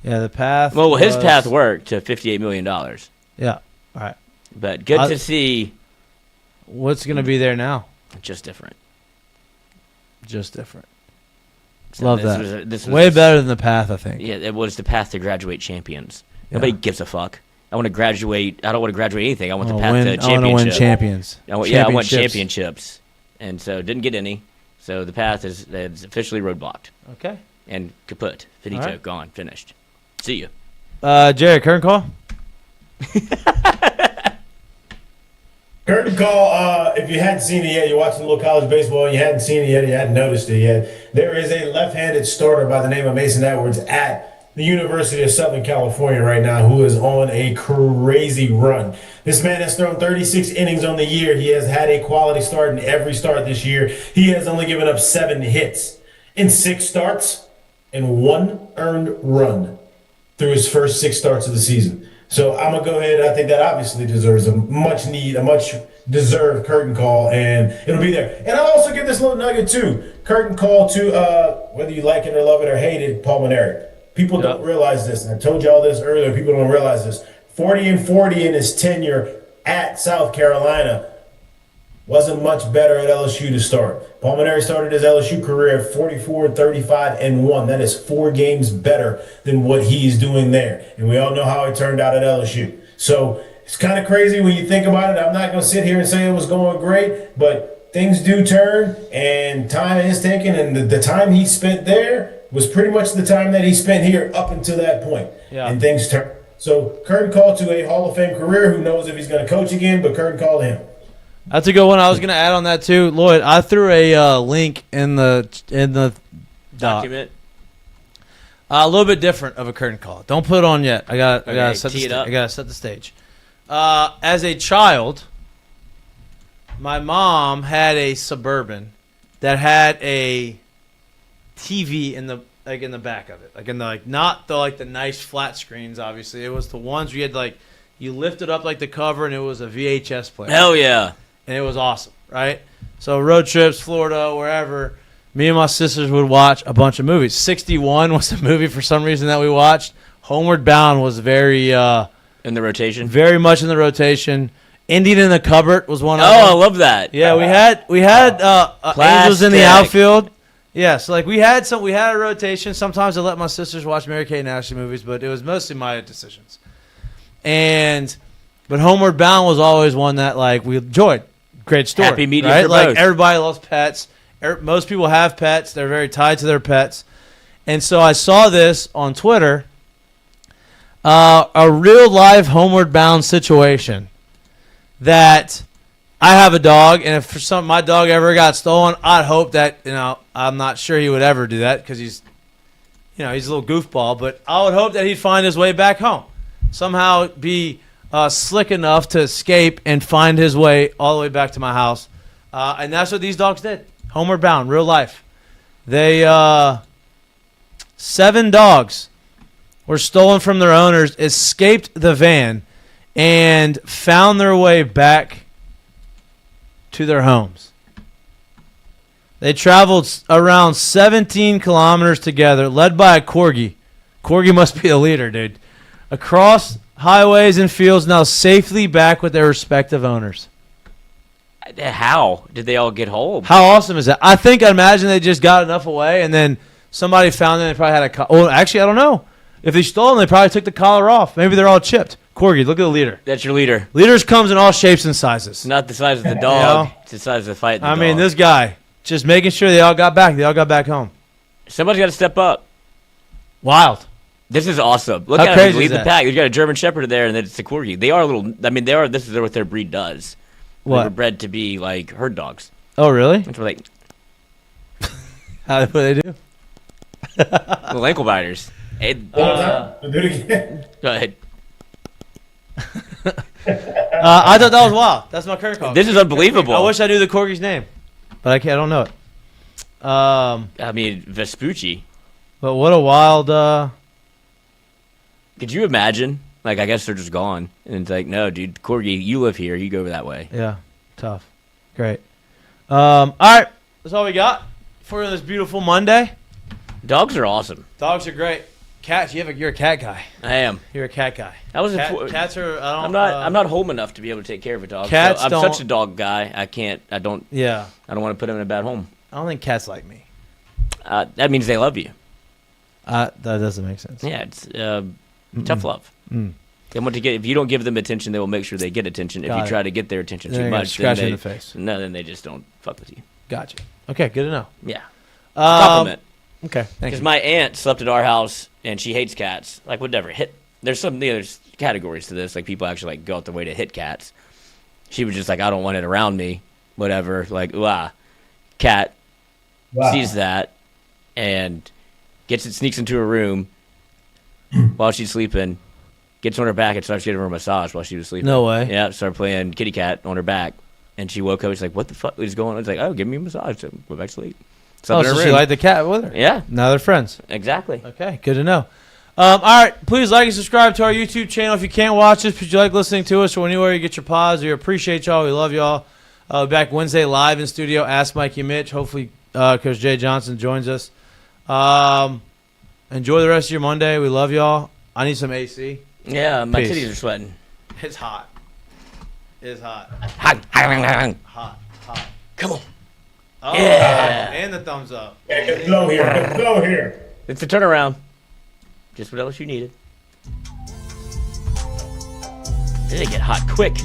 Yeah, the path. Well, his path worked to $58 million. Yeah. All right. But good to see. What's going to be there now? Just different. Just different. So love that. This was way better than the path, I think. Yeah, it was the path to graduate champions. Yeah. Nobody gives a fuck. I want to graduate. I don't want to graduate anything. I want the path to championship. I want to win champions. I want championships. And so didn't get any. So the path is officially roadblocked. Okay. And kaput. Finito. Right. Gone. Finished. See you. Jared, curtain call? Curtain call, if you hadn't seen it yet, you're watching a little college baseball, and you hadn't seen it yet, you hadn't noticed it yet, there is a left-handed starter by the name of Mason Edwards at the University of Southern California right now, who is on a crazy run. This man has thrown 36 innings on the year. He has had a quality start in every start this year. He has only given up 7 hits in 6 starts and 1 earned run through his first 6 starts of the season. So I'm going to go ahead. I think that obviously deserves a much deserved curtain call, and it'll be there. And I'll also give this little nugget too. Curtain call to, whether you like it or love it or hate it, Complementary. People don't realize this. And I told y'all this earlier. People don't realize this. 40-40 in his tenure at South Carolina. Wasn't much better at LSU to start. Complementary started his LSU career at 44-35-1. That is 4 games better than what he's doing there. And we all know how it turned out at LSU. So it's kind of crazy when you think about it. I'm not going to sit here and say it was going great, but things do turn, and time is taken. And the time he spent there was pretty much the time that he spent here up until that point. Yeah. And things turn. So curtain call to a Hall of Fame career. Who knows if he's going to coach again, but curtain call to him. That's a good one. I was going to add on that too, Lloyd. I threw a link in the document. A little bit different of a curtain call. Don't put it on yet. I got to set the stage. As a child, my mom had a Suburban that had a TV in the back of it, not the nice flat screens. Obviously, it was the ones where you had you lifted up the cover and it was a VHS player. Hell yeah! And it was awesome, right? So road trips, Florida, wherever, me and my sisters would watch a bunch of movies. 61 was a movie for some reason that we watched. Homeward Bound was very in the rotation, very much in the rotation. Indian in the Cupboard was one of them. Oh, I love that. Yeah, we had Angels in the Outfield. Yeah, so we had a rotation. Sometimes I let my sisters watch Mary-Kate and Ashley movies, but it was mostly my decisions. But Homeward Bound was always one that we enjoyed. Great story. Happy medium right? for both. Everybody loves pets. Most people have pets. They're very tied to their pets. And so I saw this on Twitter, a real life Homeward Bound situation that I have a dog, and if my dog ever got stolen, I'd hope that, I'm not sure he would ever do that because he's a little goofball, but I would hope that he'd find his way back home. Somehow be slick enough to escape and find his way all the way back to my house. And that's what these dogs did. Homeward Bound, real life. They 7 dogs were stolen from their owners, escaped the van, and found their way back to their homes. They traveled around 17 kilometers together, led by a corgi. Corgi must be the leader, dude. Across highways and fields, now safely back with their respective owners. How did they all get home? How awesome is that? I'd imagine they just got enough away, and then somebody found them. They probably had a collar. Well, actually, I don't know. If they stole them, they probably took the collar off. Maybe they're all chipped. Corgi, look at the leader. That's your leader. Leaders comes in all shapes and sizes. Not the size of the dog. It's the size of the fight. I mean, this guy just making sure they all got back. They all got back home. Somebody's got to step up. Wild. This is awesome. Look How at crazy him lead is the that? pack. You've got a German Shepherd there, and then it's a corgi. They are a little. I mean, This is what their breed does. What? They were bred to be herd dogs. Oh, really? That's what What do they do? little ankle biters. Hey, Do it again. go ahead. I thought that was wild. That's my current call. This is unbelievable. I wish I knew the corgi's name, but I can't. I don't know it. I mean, Vespucci. But what a wild. Could you imagine? I guess they're just gone. And it's no, dude, corgi, you live here. You go that way. Yeah, tough. Great. All right, that's all we got for this beautiful Monday. Dogs are awesome. Dogs are great. Cats, you're a cat guy. I am. You're a cat guy. Cats are. I'm not home enough to be able to take care of a dog. Cats so I'm such a dog guy. I don't. Yeah. I don't want to put them in a bad home. I don't think cats like me. That means they love you. That doesn't make sense. Yeah, it's tough love. They want to get. If you don't give them attention, they will make sure they get attention. If you try to get their attention too much, scratch you in the face. No, then they just don't fuck with you. Gotcha. Okay, good to know. Yeah. Compliment. Okay, thank you. Because my aunt slept at our house and she hates cats. Would never hit. There's categories to this. People actually go out the way to hit cats. She was just I don't want it around me. Whatever. Cat sees that and sneaks into a room, while she's sleeping, gets on her back and starts giving her a massage while she was sleeping. No way. Yeah, started playing kitty cat on her back. And she woke up and she's like, what the fuck is going on? It's like, oh, give me a massage. So go back to sleep. So she liked the cat with her? Yeah. Now they're friends. Exactly. Okay, good to know. All right, please like and subscribe to our YouTube channel. If you can't watch us, but you like listening to us or anywhere you get your pods, we appreciate y'all. We love y'all. Back Wednesday live in studio. Ask Mikey Mitch. Hopefully, Coach Jay Johnson joins us. Enjoy the rest of your Monday. We love y'all. I need some AC. Yeah, my Peace. titties are sweating. It's hot. It's hot. Hot. Hot. Come on. Oh, Yeah. And the thumbs up. Yeah, good flow here. Good flow here. It's a turnaround. Just what else you needed. Did it get hot quick?